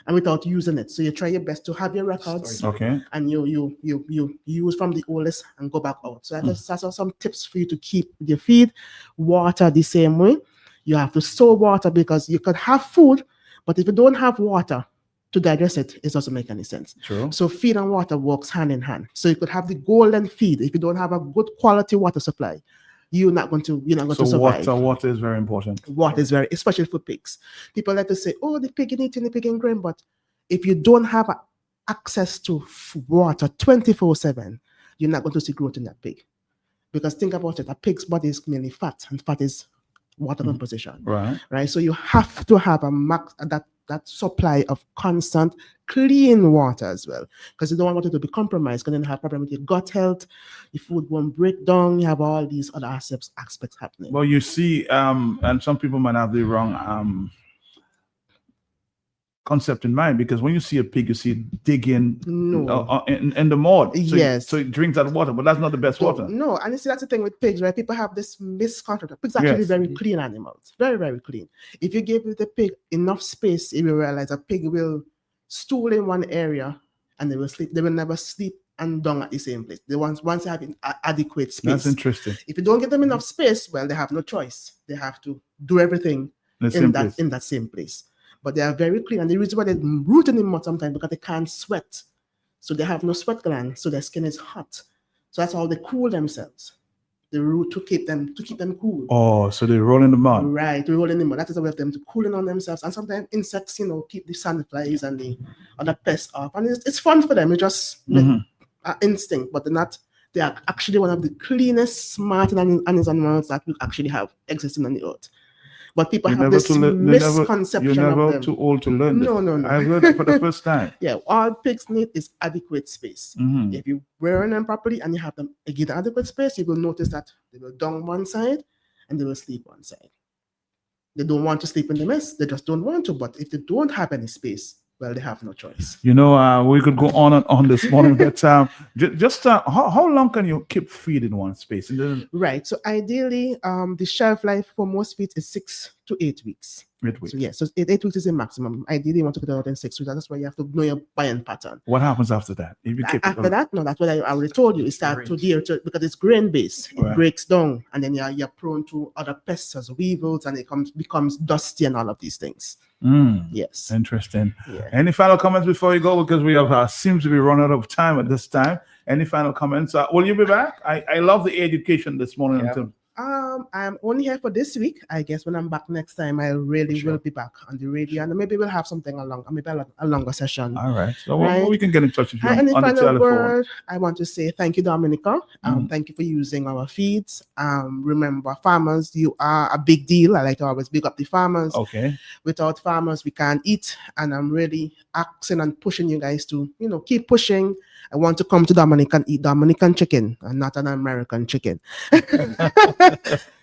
H: and without using it. So you try your best to have your records,
B: Okay.
H: and you use from the oldest and go back out. So that's some tips for you to keep your feed. Water the same way. You have to store water, because you could have food, but if you don't have water to digest it, it doesn't make any sense.
B: True.
H: So feed and water works hand in hand. So you could have the golden feed. If you don't have a good quality water supply, you're not going to survive.
B: Water is very important.
H: Water is very, especially for pigs. People like to say, oh, the pig in eating, the pig in grain. But if you don't have access to water 24/7, you're not going to see growth in that pig. Because think about it, a pig's body is mainly fat, and fat is water composition. Right. So you have to have that supply of constant clean water as well, because you don't want it to be compromised, because then you have problem with your gut health, your food won't break down, you have all these other aspects happening.
B: Well, you see, and some people might have the wrong concept in mind, because when you see a pig, you see it dig in the mud. So it drinks that water, but that's not the best water.
H: No, and you see, that's the thing with pigs, right? People have this misconception. Pigs are actually very clean animals, very, very clean. If you give the pig enough space, you will realize a pig will stool in one area and they will sleep. They will never sleep and dung at the same place. They once they have adequate space.
B: That's interesting.
H: If you don't give them enough space, well, they have no choice. They have to do everything in that same place. But they are very clean, and the reason why they root in the mud sometimes because they can't sweat, so they have no sweat gland, so their skin is hot. So that's how they cool themselves. They root to keep them cool.
B: Oh, so they roll in the mud.
H: Right, they roll in the mud. That is a way of them to cooling on themselves. And sometimes insects, keep the sandflies and the other pests off, and it's fun for them. It's just instinct, but they are actually one of the cleanest, smart animals that we actually have existing on the earth. But people have this misconception
B: You're never
H: of them.
B: too old to learn this.
H: No.
B: I heard it for the first time.
H: Yeah, all pigs need is adequate space. If you rear them properly and you have them give them adequate space, you will notice that they will dung one side and they will sleep one side. They don't want to sleep in the mess. They just don't want to. But if they don't have any space, well, they have no choice.
B: We could go on and on this morning, but how long can you keep feed in one space?
H: Right. So ideally, the shelf life for most feed is 6 to 8 weeks.
B: 8 weeks.
H: So yeah, so 8 weeks is the maximum. Ideally, you want to put it out in 6 weeks. That's why you have to know your buying pattern.
B: What happens after that? If you keep
H: after that, no, that's what I already told you. It starts to adhere to, because it's grain based. It breaks down, and then you're prone to other pests as weevils, and it becomes dusty and all of these things. Yes.
B: Interesting. Yeah. Any final comments before you go? Because we have seems to be running out of time at this time. Any final comments? Will you be back? I love the education this morning.
H: Yeah. I'm only here for this week. I guess when I'm back next time, I really will be back on the radio, and maybe we'll have something a longer session.
B: All right. So we can get in touch with you
H: and
B: on the telephone.
H: Word, I want to say thank you, Dominica. Thank you for using our feeds. Remember, farmers, you are a big deal. I like to always big up the farmers.
B: Okay.
H: Without farmers, we can't eat, and I'm really asking and pushing you guys to, keep pushing. I want to come to Dominica and eat Dominican chicken and not an American chicken.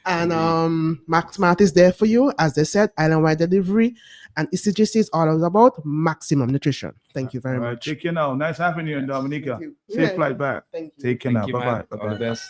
H: And Max Mart is there for you. As they said, island-wide delivery. And ECGC is all about maximum nutrition. Thank you very much.
B: Take care now. Nice having you in Dominica. Safe flight back.
H: Thank you.
B: Take care now. Bye-bye.
F: All the best.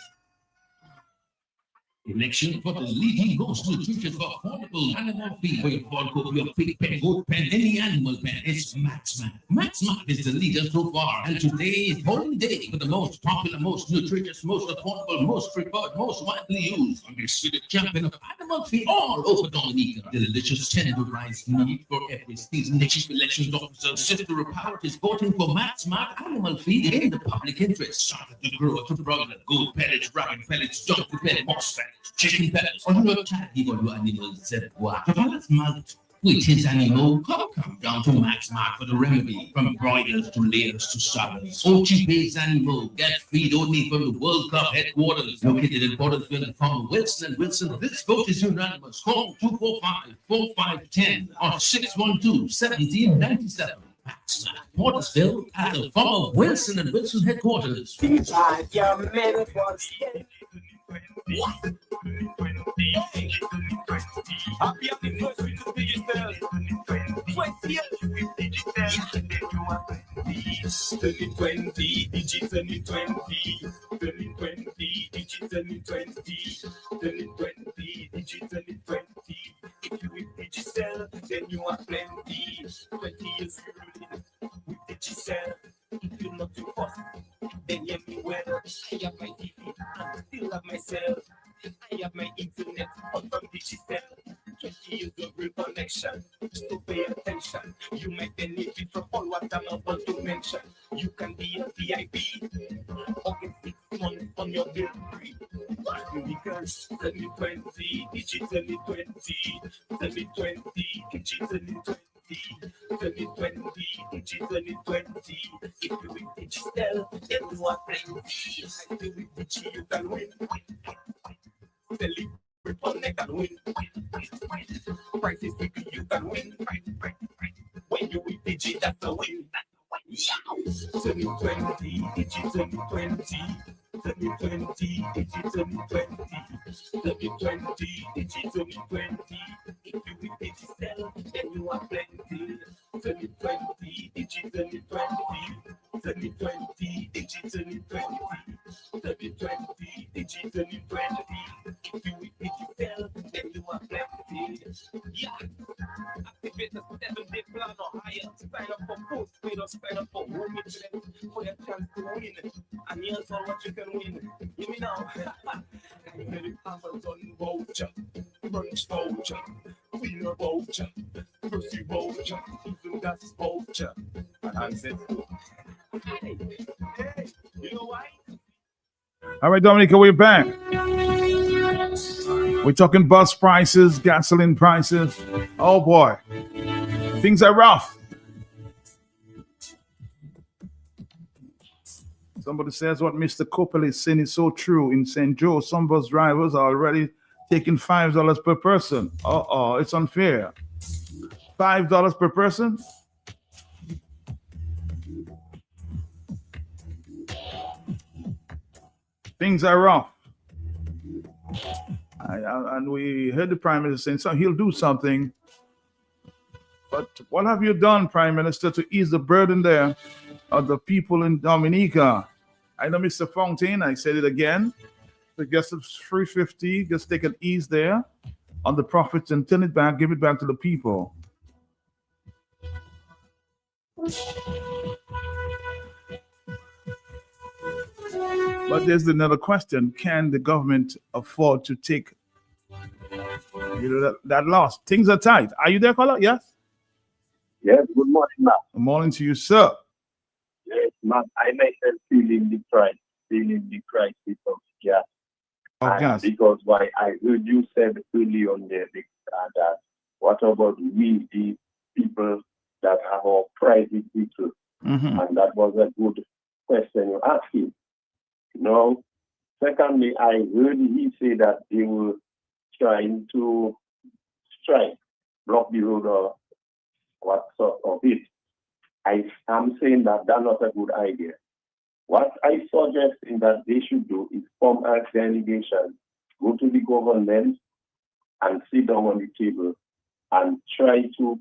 C: Election for the leading most nutritious for affordable animal feed. For your pork, your pig pen, goat pen, any animal pen, it's Maxmart. Maxmart is the leader so far, and today is holy day for the most popular, most nutritious, most affordable, most preferred, most widely used. Undisputed champion of animal feed all over Dominica. The delicious tenderized meat for every season. The chief elections officer, Sister Repart, is voting for Maxmart animal feed in the public interest. Started to grow to broiler, goat pellets, rabbit pellets, donkey pellets, moss pellets, chicken pellets, or your child, even your animals said, what? Malt, which is animal, come down to Maxmart for the remedy. From broilers to layers to salads. Ochi-based animal, get feed only from the World Cup headquarters, located in Portersville from Wilson & Wilson. This vote is unanimous. Call 245-4510 or 612-1797. Maxmart, Portersville, at the former Wilson & Wilson headquarters.
J: Happy
O: 20 with digital, then you are 2020, digital 2020, 2020, digital 20, 2020, digital 20. If you with digital, then you are plenty. 20 years with digital. If you're not too fast, then hear me well. I have my TV and still have myself. I have my internet on digital. 20 years of real connection. So pay attention. You might benefit from all what I'm about to mention. You can be a VIP or get 6 months on your bill free. Because 2020, digital 20, 2020, digital 20. 2020, digital 20. If you with digital, then you are plenty. I feel with digital, you can win. Celebrate, connect and win. Prices quickly, you can win. When you with digital, that's a win. 2020, digital 20. 2020, digital 20. 2020, digital 20. If you with digital, then you are plenty. 2020, digital 20. 2020, digital 20. 2020, digital 20. If you with digital, then you are plenty. Yeah. Activate the 7-day plan or higher. Sign up for postpaid or sign up for home internet for your chance to win. And here's all what you can win. Give me now. Amazon voucher, brunch voucher, cleaner voucher, grocery voucher, even gas voucher. And said, hey, you know why?
B: All right, Dominica, we're back. We're talking bus prices, gasoline prices. Oh boy, things are rough. Somebody says what Mr. Coppel is saying is so true. In St. Joe, some bus drivers are already taking $5 per person. It's unfair. $5 per person? Things are rough. And we heard the Prime Minister saying so he'll do something. But what have you done, Prime Minister, to ease the burden there of the people in Dominica? I know Mr. Fontaine, I said it again. So just $350, just take an ease there on the profits and turn it back, give it back to the people. But there's another question. Can the government afford to take that loss? Things are tight. Are you there, caller? Yes?
J: Yes, good morning, ma'am.
B: Good morning to you, sir.
J: Yes, ma'am. I myself feeling the crisis of gas.
B: Gas.
J: Because why I heard you said early on there that what about we, the people that have our private people?
B: Mm-hmm.
J: And that was a good question you're asking. Now, secondly, I heard he say that they were trying to strike, block the road or what sort of it. I am saying that that's not a good idea. What I suggest in that they should do is form a delegation, go to the government and sit down on the table and try to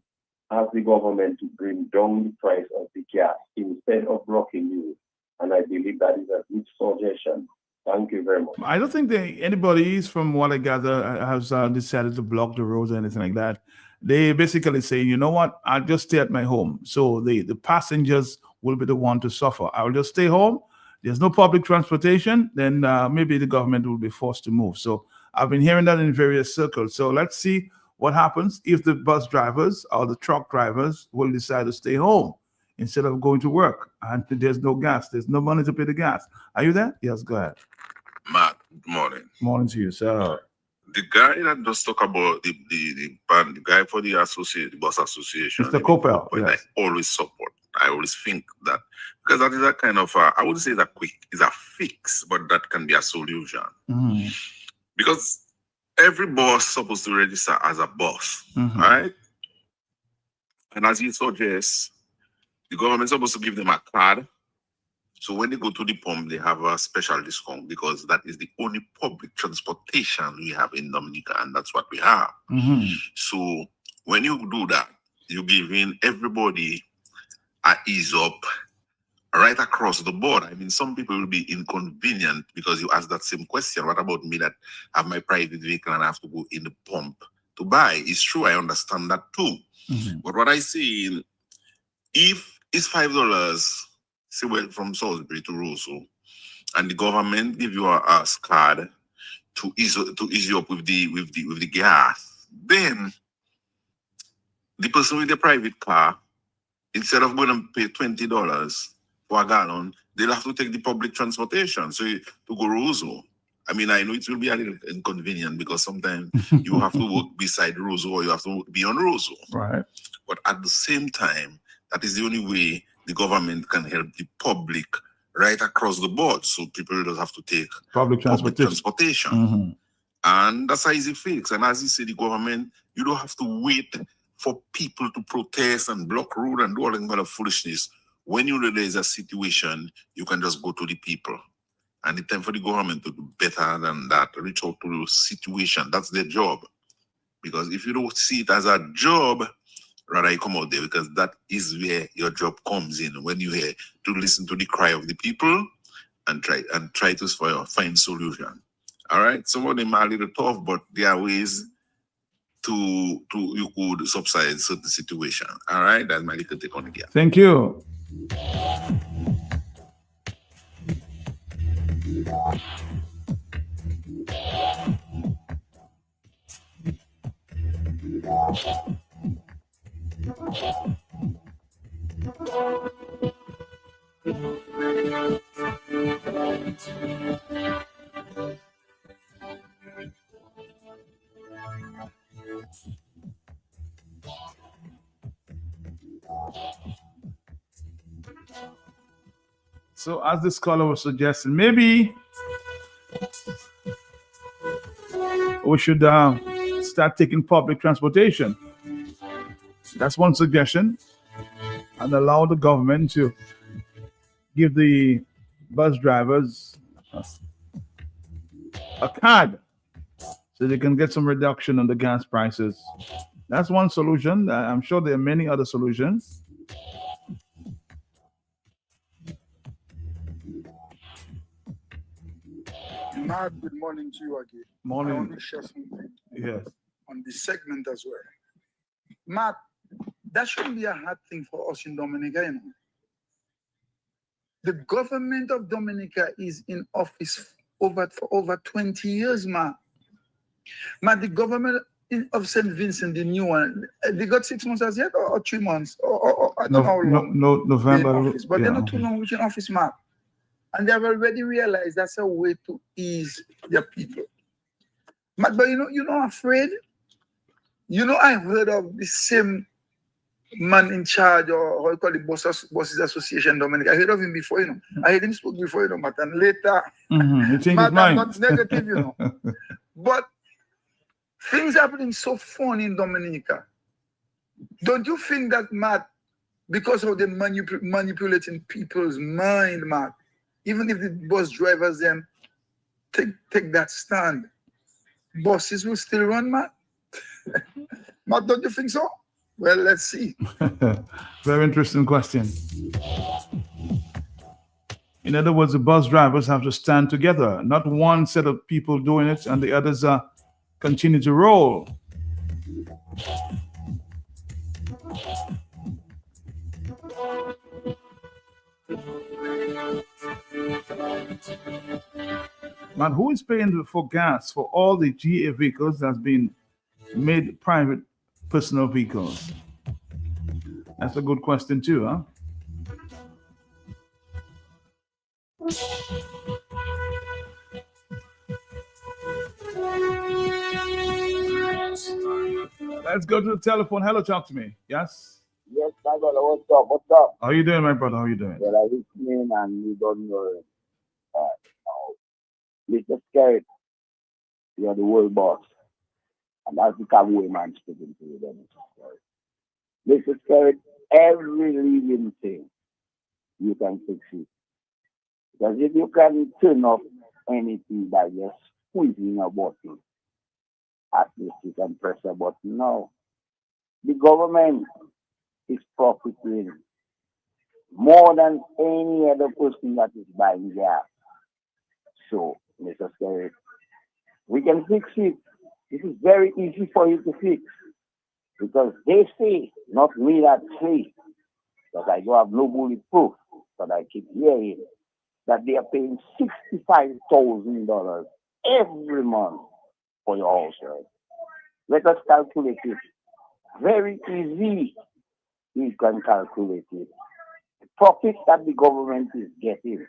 J: ask the government to bring down the price of the gas instead of blocking you. And I believe that is a good suggestion. Thank you very much.
B: I don't think anybody, from what I gather, has decided to block the roads or anything like that. They basically say, you know what, I'll just stay at my home. So the passengers will be the one to suffer. I'll just stay home. There's no public transportation. Then maybe the government will be forced to move. So I've been hearing that in various circles. So let's see what happens if the bus drivers or the truck drivers will decide to stay home instead of going to work. And there's no gas. There's no money to pay the gas. Are you there? Yes, go ahead.
K: Matt, good morning.
B: Morning to you, sir.
K: The guy that just talk about the guy for the bus association,
B: Mr. Coppel, yes.
K: I always support. I always think that because that is a kind of I would say that is a fix, but that can be a solution.
B: Mm-hmm.
K: Because every boss is supposed to register as a boss,
B: mm-hmm.
K: right? And as he suggests, the government is supposed to give them a card. So when they go to the pump, they have a special discount because that is the only public transportation we have in Dominica, and that's what we have.
B: Mm-hmm.
K: So when you do that, you're giving everybody a ease up right across the board. I mean, some people will be inconvenient because you ask that same question. What about me that have my private vehicle and I have to go in the pump to buy? It's true, I understand that too. But what I see, if it's $5, say well from Salisbury to Roseau, and the government give you a card to ease you up with the gas, then the person with the private car, instead of going and pay $20 for a gallon, they'll have to take the public transportation. So to go Roseau, I mean, I know it will be a little inconvenient because sometimes you have to work beside Roseau or you have to be on Roseau.
B: Right.
K: But at the same time, that is the only way the government can help the public right across the board. So people don't have to take
B: Public
K: transportation. And that's an easy fix. And as you say, the government, you don't have to wait for people to protest and block road and do all that kind of foolishness. When you realize a situation, you can just go to the people. And it's time for the government to do better than that. Reach out to the situation. That's their job. Because if you don't see it as a job, rather you come out there, because that is where your job comes in. When you hear to listen to the cry of the people and try to find solution. All right. Some of them are a little tough, but there are ways to you could subside certain situation. All right. That's my little take on it.
B: Thank you. So as this caller was suggesting, maybe we should start taking public transportation. That's one suggestion. And allow the government to give the bus drivers a card so they can get some reduction on the gas prices. That's one solution. I'm sure there are many other solutions.
M: Mark, good morning to you again.
B: Morning.
M: I want to share something
B: Yes.
M: on this segment as well. Mark, that shouldn't be a hard thing for us in Dominica, you know. The government of Dominica is in office for over 20 years, Mark. Mark, the government of St. Vincent, the new one, they got 6 months as yet or 3 months? Or I don't know how long.
B: November.
M: They're in office, but they're not too long in office, Mark. And they have already realized that's a way to ease their people. But you're not afraid. You know, I heard of the same man in charge, or how you call it, Bosses Association, Dominica. I heard of him before, you know. I heard him speak before, you know, but then later,
B: He changed his
M: I'm
B: mind.
M: not negative, you know. But things happening so funny in Dominica. Don't you think that, Matt, because of the manipulating people's mind, Matt, even if the bus drivers them take that stand, buses will still run, Matt? Matt, don't you think so? Well, let's see.
B: Very interesting question. In other words, the bus drivers have to stand together, not one set of people doing it and the others continue to roll. Man, who is paying for gas for all the GA vehicles that's been made private personal vehicles? That's a good question too, huh? Let's go to the telephone. Hello, talk to me. Yes?
N: Yes, my brother. What's up? What's up?
B: How you doing, my brother? How you doing?
N: Well, I listening and you don't know. Mr. Skerritt, you're the world boss. And that's the cowboy man speaking to you, then, Mr. Skerritt, every living thing you can fix it. Because if you can turn off anything by just squeezing a button, at least you can press a button now. The government is profiting more than any other person that is buying gas. So, Mr. Skerrit, we can fix it. This is very easy for you to fix. Because they say, not me that say, because I don't have no bulletproof, but I keep hearing that they are paying $65,000 every month for your house rent. Let us calculate it. Very easy. We can calculate it. The profit that the government is getting,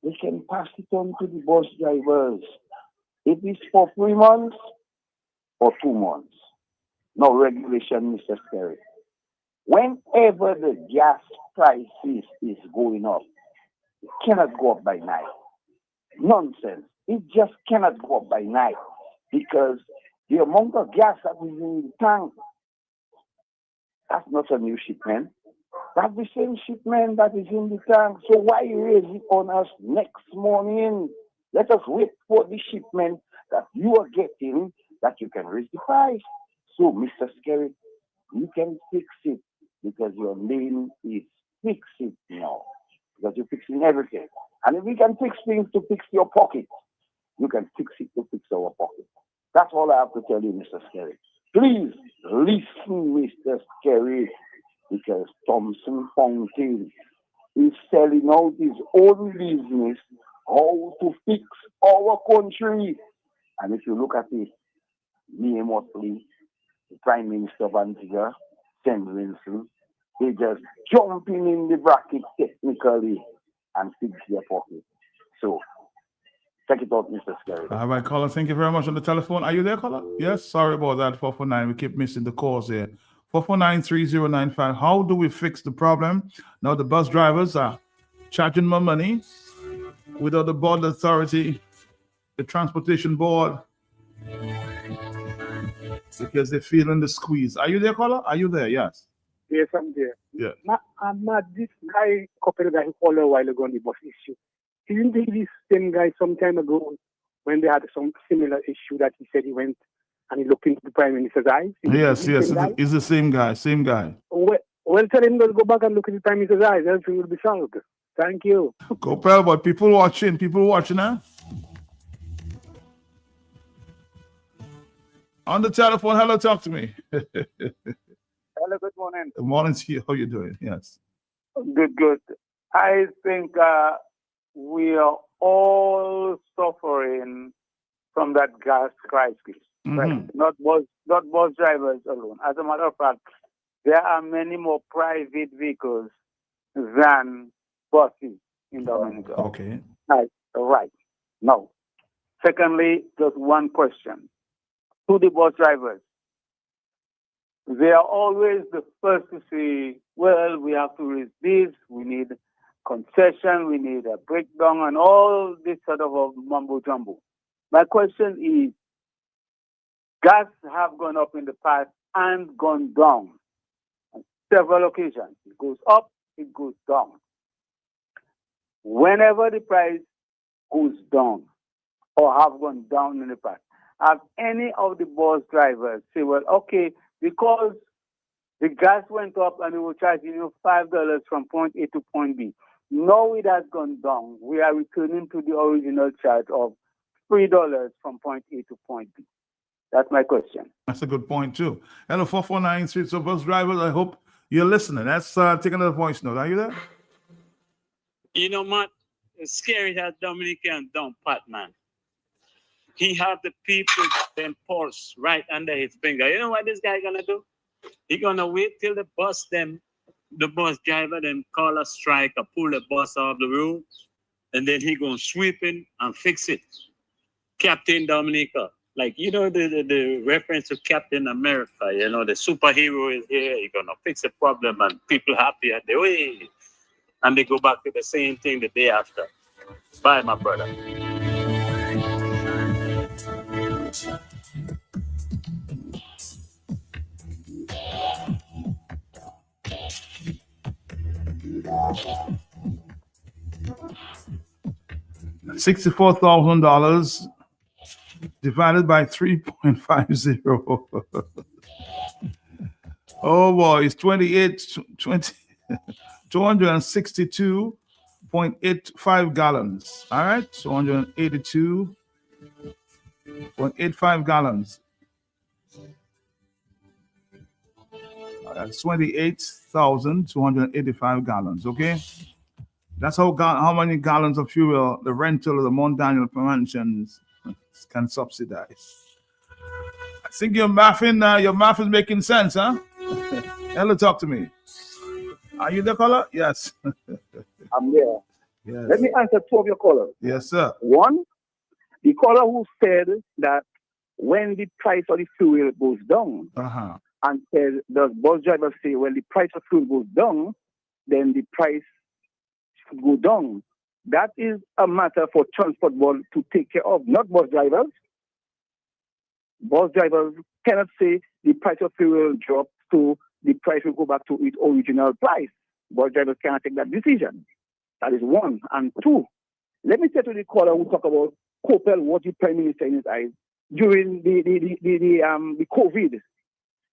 N: they can pass it on to the bus drivers. It is for 3 months or 2 months. No regulation, Mr. Skerrit. Whenever the gas prices is going up, it cannot go up by night. Nonsense. It just cannot go up by night because the amount of gas that is in the tank, that's not a new shipment. That's the same shipment that is in the tank. So why raise it on us next morning? Let us wait for the shipment that you are getting that you can raise the price. So, Mr. Skerrit, you can fix it because your name is Fix It now. Because you're fixing everything. And if we can fix things to fix your pocket, you can fix it to fix our pocket. That's all I have to tell you, Mr. Skerrit. Please listen, Mr. Skerrit, because Thompson Fountain is selling out his own business, how to fix our country. And if you look at it, me and Motley, the Prime Minister of Antigua, St. Vincent, they just jumping in the bracket technically and fix their pocket. So, check it out, Mr. Skerrit.
B: All right, caller, thank you very much on the telephone. Are you there, caller? Yes, sorry about that, 449. We keep missing the calls here. 449-3095. How do we fix the problem? Now the bus drivers are charging more money without the board authority, the transportation board, because they're feeling the squeeze. Are you there, caller? Are you there? Yes.
G: Yes, I'm there.
B: Yeah.
G: I'm not this guy, couple guy who called a while ago on the bus issue. Isn't he this same guy some time ago when they had some similar issue that he said he went and he looked into the Prime Minister's eyes?
B: Yes. It's the same guy.
G: Well, tell him to go back and look in the Prime Minister's eyes. Everything will be solved. Thank you.
B: Go, pal, but people watching, huh? On the telephone, hello, talk to me.
Q: Hello, good morning.
B: Good morning to you. How you doing? Yes.
Q: Good. I think we are all suffering from that gas crisis. Right? Not bus drivers alone. As a matter of fact, there are many more private vehicles than buses in Dominica.
B: Okay.
Q: Right. Now, secondly, just one question to the bus drivers. They are always the first to say, well, we have to raise this, we need concession, we need a breakdown, and all this sort of a mumbo jumbo. My question is, gas have gone up in the past and gone down on several occasions. It goes up, it goes down. Whenever the price goes down or have gone down in the past, have any of the bus drivers say, well, okay, because the gas went up and we were charging you $5 from point A to point B. Now it has gone down. We are returning to the original charge of $3 from point A to point B. That's my question.
B: That's a good point, too. Hello, 449 so bus drivers, I hope you're listening. Let's take another voice note. Are you there?
R: You know, Matt, it's scary that Dominican don't pat, man. He have the people then pulse right under his finger. You know what this guy gonna do? He gonna wait till the bus driver then call a strike or pull the bus off the road, and then he gonna sweep in and fix it. Captain Dominica. Like, you know, the reference to Captain America, you know, the superhero is here, he's gonna fix the problem and people happy at the way. And they go back to the same thing the day after. Bye, my brother.
B: $64,000 divided by 3.50. Oh boy, it's 262.85 gallons. All right, 282.85 gallons. That's 28,285 gallons. Okay, that's how many gallons of fuel the rental of the Mount Daniel mansions can subsidize. I think your math is making sense, huh? Hello, talk to me. Are you the caller? Yes.
V: I'm there.
B: Yes.
V: Let me answer two of your callers.
B: Yes, sir.
V: One, the caller who said that when the price of the fuel goes down, and said, does bus drivers say, when the price of fuel goes down, then the price should go down? That is a matter for Transport Board to take care of, not bus drivers. Bus drivers cannot say the price of fuel drops, so the price will go back to its original price. Bus drivers cannot take that decision. That is one. And two, let me say to the caller who talk about Coppel, what the Prime Minister in his eyes during the COVID.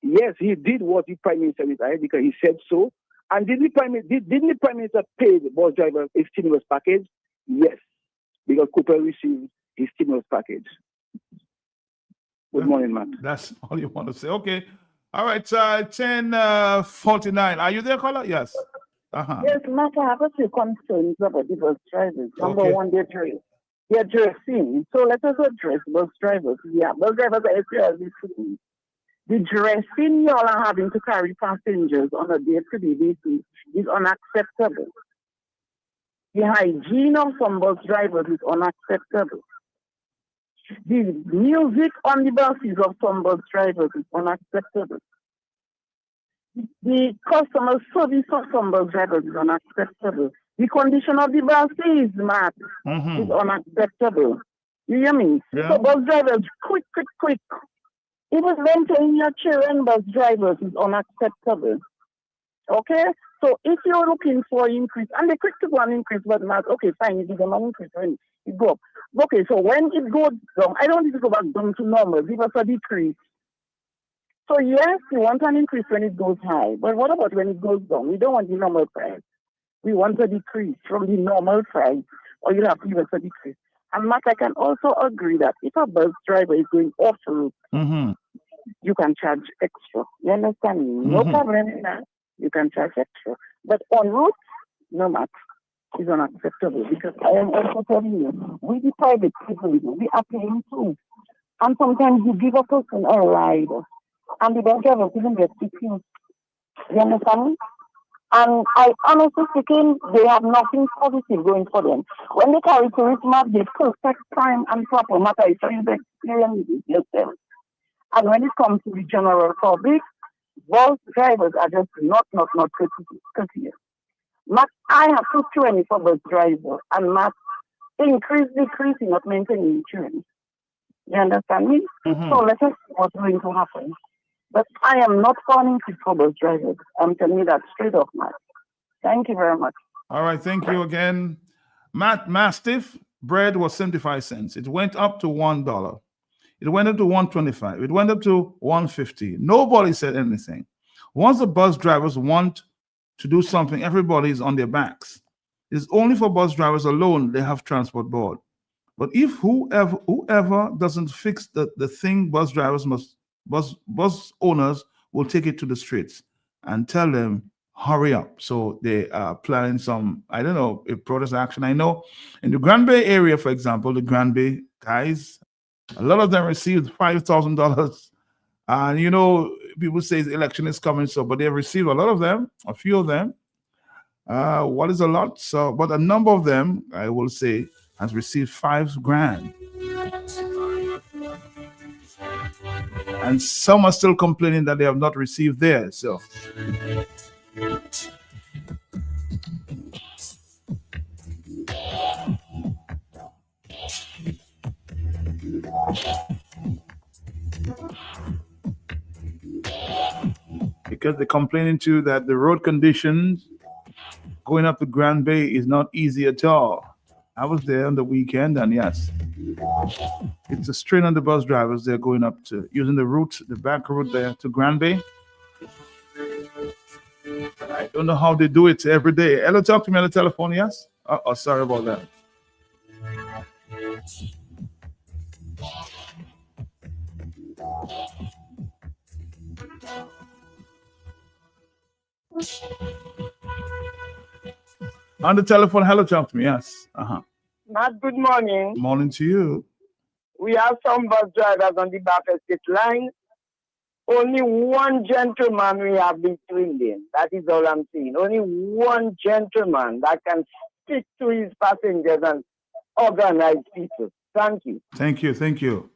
V: Yes, he did what the Prime Minister in his eyes because he said so. And didn't the Prime Minister pay the bus drivers a stimulus package? Yes, because Coppel received his stimulus package. Good morning, Matt.
B: That's all you want to say. Okay. All right. 10:49. Are you there, caller? Yes.
D: Yes, Matt, I have a few concerns about the bus drivers. Number one, they're dressing. So let us address bus drivers. Yeah, bus drivers are actually free. The dressing y'all are having to carry passengers on a day-to-day basis is unacceptable. The hygiene of some bus drivers is unacceptable. The music on the buses of some bus drivers is unacceptable. The customer service of some bus drivers is unacceptable. The condition of the buses, Matt, is unacceptable. You hear me?
B: Yeah.
D: So bus drivers, quick. Even maintaining your children bus drivers is unacceptable. Okay? So if you're looking for increase, and they're quick to go and increase, but not, okay, fine, it is an increase when it go up. Okay, so when it goes down, I don't need to go back down to normal, give us a decrease. So yes, we want an increase when it goes high, but what about when it goes down? We don't want the normal price. We want a decrease from the normal price, or you'll have to give us a decrease. And Matt, I can also agree that if a bus driver is going off route, you can charge extra. You understand me? No problem in that. You can charge extra. But on route, no, Matt, is unacceptable because I am also telling you, we the private people, we are paying too. And sometimes you give a person a ride, and the bus driver even gets confused. You understand me? And I honestly speaking, they have nothing positive going for them. When they carry tourist map, they perfect time and proper matter. So you experience it yourself. And when it comes to the general public, bus drivers are just not courteous. Matt, I have 220 for bus driver, and Matt, decreasing, not maintaining insurance. You understand me? So let us see what's going to happen. But I am not falling for bus drivers. I'm telling you that straight off, Matt. Thank you very much.
B: All right, thank you again. Matt, Mastiff bread was 75 cents. It went up to $1. It went up to $1.25. It went up to $1.50. Nobody said anything. Once the bus drivers want to do something, everybody is on their backs. It's only for bus drivers alone they have Transport Board. But if whoever doesn't fix the thing, bus owners will take it to the streets and tell them, hurry up. So they are planning some, I don't know, a protest action. I know in the Grand Bay area, for example, the Grand Bay guys, a lot of them received $5,000. And, you know, people say the election is coming, but they received a lot of them, a few of them. What is a lot? So, but a number of them, I will say, has received $5,000. And some are still complaining that they have not received theirs. So, because they're complaining too that the road conditions going up to Grand Bay is not easy at all. I was there on the weekend, and yes, it's a strain on the bus drivers. They're going up to using the back route there to Grand Bay. I don't know how they do it every day. Hello, talk to me on the telephone, yes? Oh, sorry about that. On the telephone, hello, talk to me, yes.
E: Matt, good morning.
B: Morning to you.
E: We have some bus drivers on the back estate line. Only one gentleman we have between them. That is all I'm saying. Only one gentleman that can stick to his passengers and organize people. Thank you.
B: Thank you, thank you.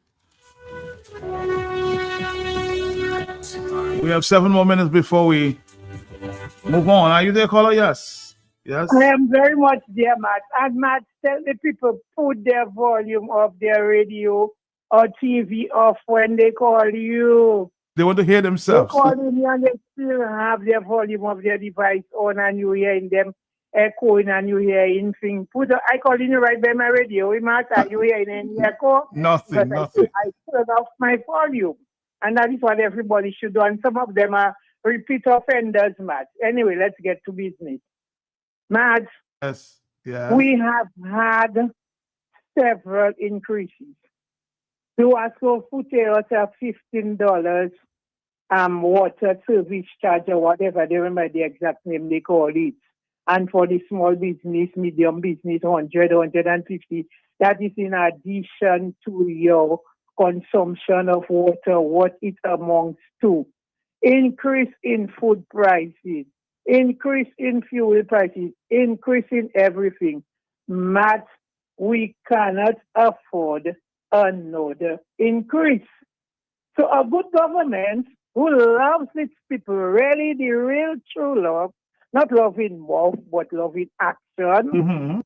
B: We have 7 more minutes before we move on. Are you there, caller? Yes. Yes.
S: I am very much there, Matt. And Matt, tell the people put their volume of their radio or TV off when they call you.
B: They want to hear themselves.
S: They call me and they still have their volume of their device on and you hearing them echoing and you hearing things. I call you right by my radio, Matt. Are you hearing any echo?
B: Nothing.
S: I turn off my volume. And that is what everybody should do. And some of them are repeat offenders, Matt. Anyway, let's get to business. Matt,
B: yes. Yeah.
S: We have had several increases. To us go Futeos are $15 water service charge or whatever, they remember the exact name they call it. And for the small business, medium business, 100, 150, that is in addition to your consumption of water, what it amounts to. Increase in food prices, increase in fuel prices, increase in everything. Matt, we cannot afford another increase. So a good government who loves its people, really the real true love, not love in mouth, but love in action,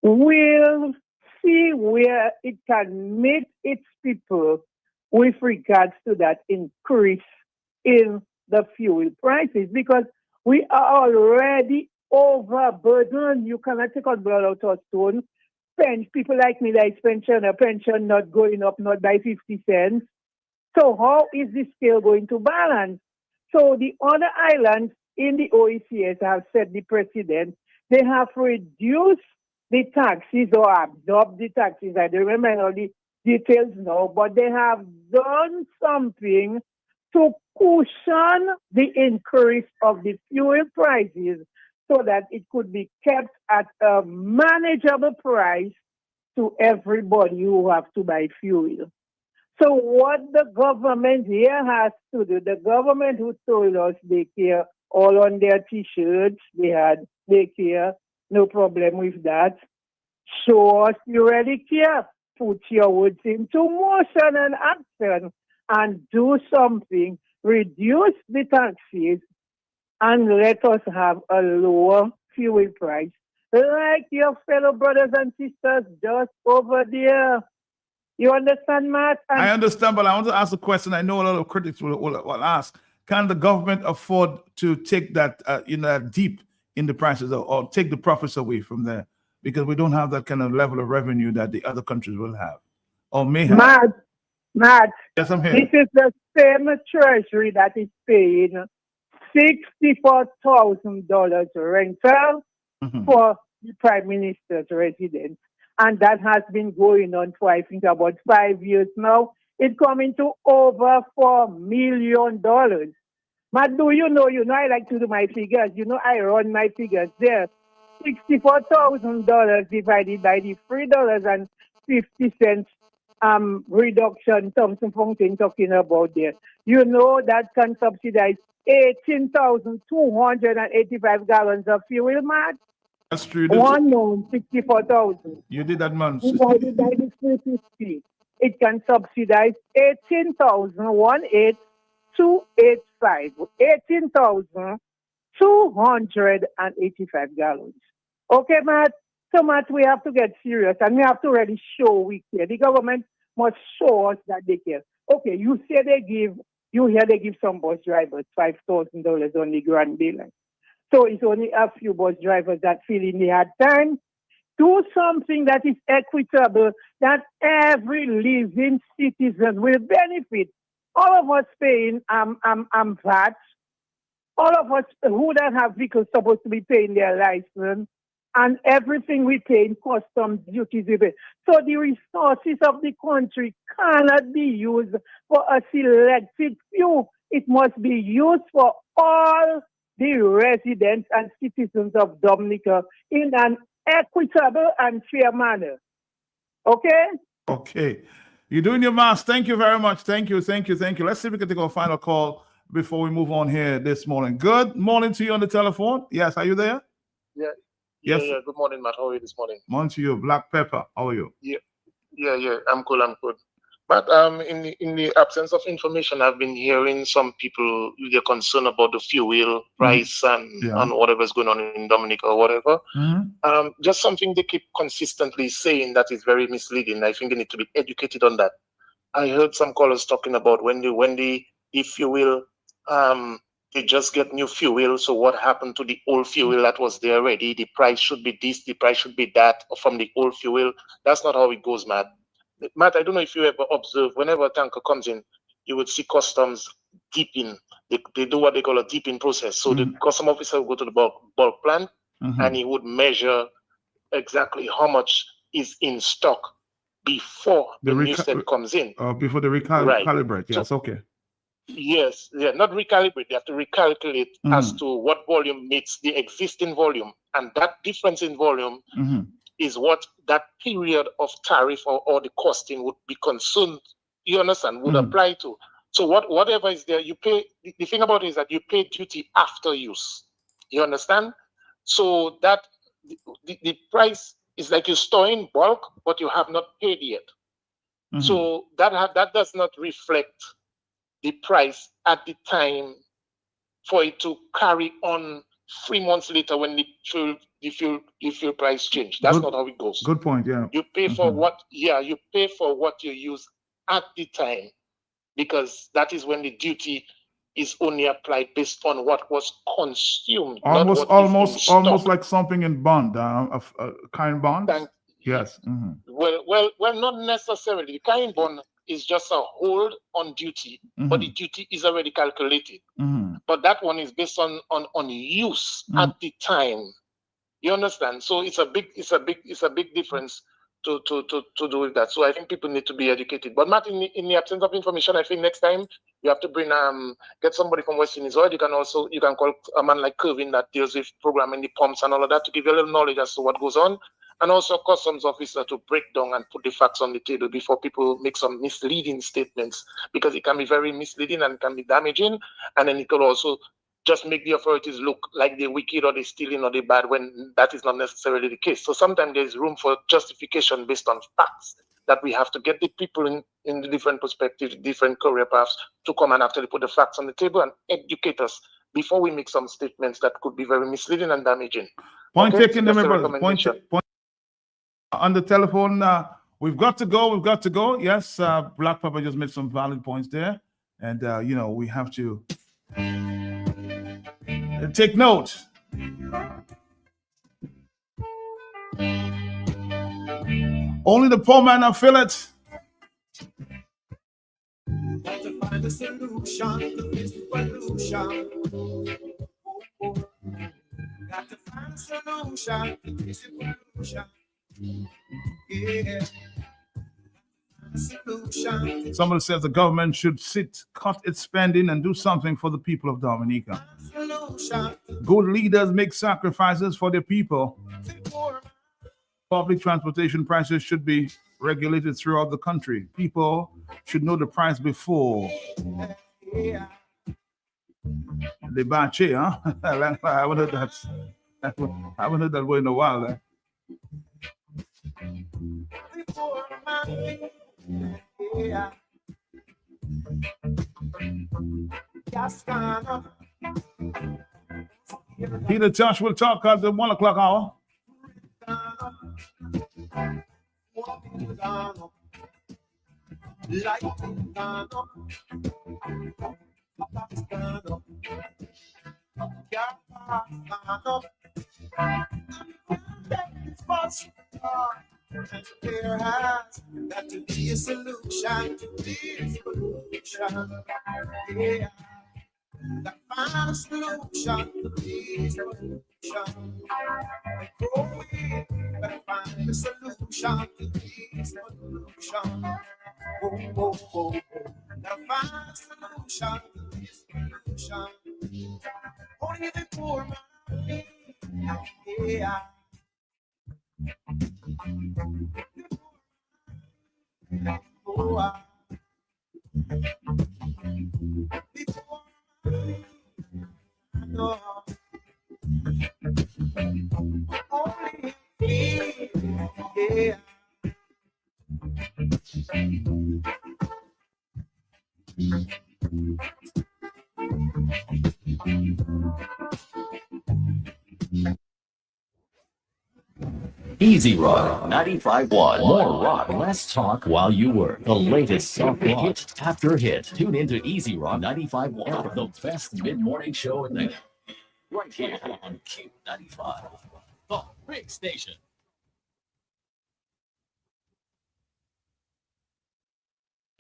S: will see where it can meet its people with regards to that increase in the fuel prices, because we are already overburdened. You cannot take out blood out of stone. People like me, that is pension not going up, not by 50 cents. So how is this scale going to balance? So the other islands in the OECS have said the president, they have reduced the taxes or absorbed the taxes. I don't remember all the details now, but they have done something to cushion the increase of the fuel prices so that it could be kept at a manageable price to everybody who have to buy fuel. So what the government here has to do, the government who told us they care all on their T-shirts, they care, no problem with that. Show us you really care. Put your words into motion and action and do something. Reduce the taxes and let us have a lower fuel price, like your fellow brothers and sisters just over there. You understand, Matt?
B: I understand, but I want to ask a question. I know a lot of critics will ask, can the government afford to take that, deep in the prices or take the profits away from there? Because we don't have that kind of level of revenue that the other countries will have or may have.
S: Matt,
B: yes, I'm here.
S: This is the same treasury that is paying $64,000 rental for the Prime Minister's residence. And that has been going on for, I think, about 5 years now. It's coming to over $4 million. But do you know, I like to do my figures. I run my figures there. $64,000 divided by the $3.50 reduction, something talking about there. That can subsidize 18,285 gallons of fuel, Matt.
B: That's true.
S: 64,000.
B: You did that month.
S: Divided by the 350. It can subsidize 18,285. 18,285 gallons. Okay, Matt? So, Matt, we have to get serious and we have to really show we care. The government must show us that they care. Okay, you hear they give some bus drivers $5,000 on the Grand Bay line. So it's only a few bus drivers that feel in the hard time. Do something that is equitable, that every living citizen will benefit. All of us paying VAT, all of us who don't have vehicles supposed to be paying their license, and everything we pay in customs duties. So the resources of the country cannot be used for a selected few. It must be used for all the residents and citizens of Dominica in an equitable and fair manner. Okay?
B: Okay. You're doing your math. Thank you very much. Thank you. Let's see if we can take our final call before we move on here this morning. Good morning to you on the telephone. Yes, are you there?
I: Yeah.
B: Yes.
I: Yeah. Good morning, Matt. How are you this morning?
B: Morning to you. Black Pepper. How are you?
I: Yeah. I'm cool. But in the absence of information, I've been hearing some people with their concern about the fuel price and whatever's going on in Dominica or whatever. Just something they keep consistently saying that is very misleading. I think they need to be educated on that. I heard some callers talking about when the fuel, they just get new fuel. So what happened to the old fuel that was there already? The price should be this, the price should be that from the old fuel. That's not how it goes, Matt. Matt, I don't know if you ever observe, whenever a tanker comes in, you would see customs deeping. They do what they call a deeping process. So the custom officer would go to the bulk plant and he would measure exactly how much is in stock before the new set comes in.
B: Before the recalibrate. Yes, okay.
I: Yes, not recalibrate. They have to recalculate as to what volume meets the existing volume. And that difference in volume is what that period of tariff or the costing would be concerned, you understand, would apply to. So whatever is there, you pay. The thing about it is that you pay duty after use. You understand? So that the price is like you store in bulk, but you have not paid yet. So that does not reflect the price at the time for it to carry on 3 months later when the fuel price change. That's not how it goes.
B: Good point. Yeah.
I: You pay for what you pay for what you use at the time, because that is when the duty is only applied based on what was consumed.
B: Almost like something in bond, kind bond. Yes.
I: Well, not necessarily. The kind bond is just a hold on duty, but the duty is already calculated. But that one is based on use at the time. You understand? So it's a big difference to do with that. So I think people need to be educated. But Matt, in the absence of information, I think next time you have to bring get somebody from West Indies, or you can call a man like Kervin that deals with programming the pumps and all of that to give you a little knowledge as to what goes on. And also a customs officer to break down and put the facts on the table before people make some misleading statements, because it can be very misleading and can be damaging. And then it could also just make the authorities look like they're wicked or they're stealing or they're bad, when that is not necessarily the case. So sometimes there's room for justification based on facts, that we have to get the people in the different perspectives, different career paths, to come and actually put the facts on the table and educate us before we make some statements that could be very misleading and damaging.
B: Point taken, point on the telephone. We've got to go. Yes, Black Pepper just made some valid points there. And, we have to take note. Only the poor man will feel it.
T: Got to find a solution to this pollution. Got to find a solution to this pollution. Yeah. Solution.
B: Somebody says the government should cut its spending and do something for the people of Dominica. Good leaders make sacrifices for their people. Public transportation prices should be regulated throughout the country. People should know the price before they buy chair, huh? I haven't heard that word in a while. Peter Tosh will talk at the 1 o'clock hour.
T: There has got to be a solution to this pollution. Yeah. Gotta find a solution to this pollution. Go away, gotta find a solution to this pollution. Oh, oh, oh, oh. Gotta find a solution to this pollution. Only the poor man, yeah. Oh, no. Only me, yeah.
P: Easy Rock 95.1. More rock, less talk while you work. The latest soft rock, hit after hit. Tune into Easy Rock 95.1, the best mid-morning show in the right here on Q95, the big station.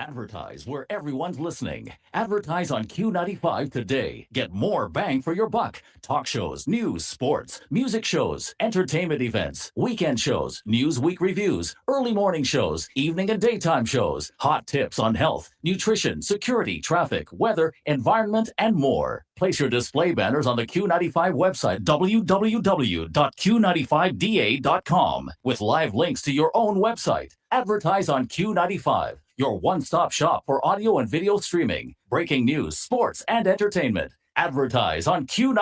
P: Advertise where everyone's listening. Advertise on Q95 today. Get more bang for your buck. Talk shows, news, sports, music shows, entertainment events, weekend shows, Newsweek reviews, early morning shows, evening and daytime shows, hot tips on health, nutrition, security, traffic, weather, environment, and more. Place your display banners on the Q95 website, www.q95da.com, with live links to your own website. Advertise on Q95, your one-stop shop for audio and video streaming, breaking news, sports, and entertainment. Advertise on Q95.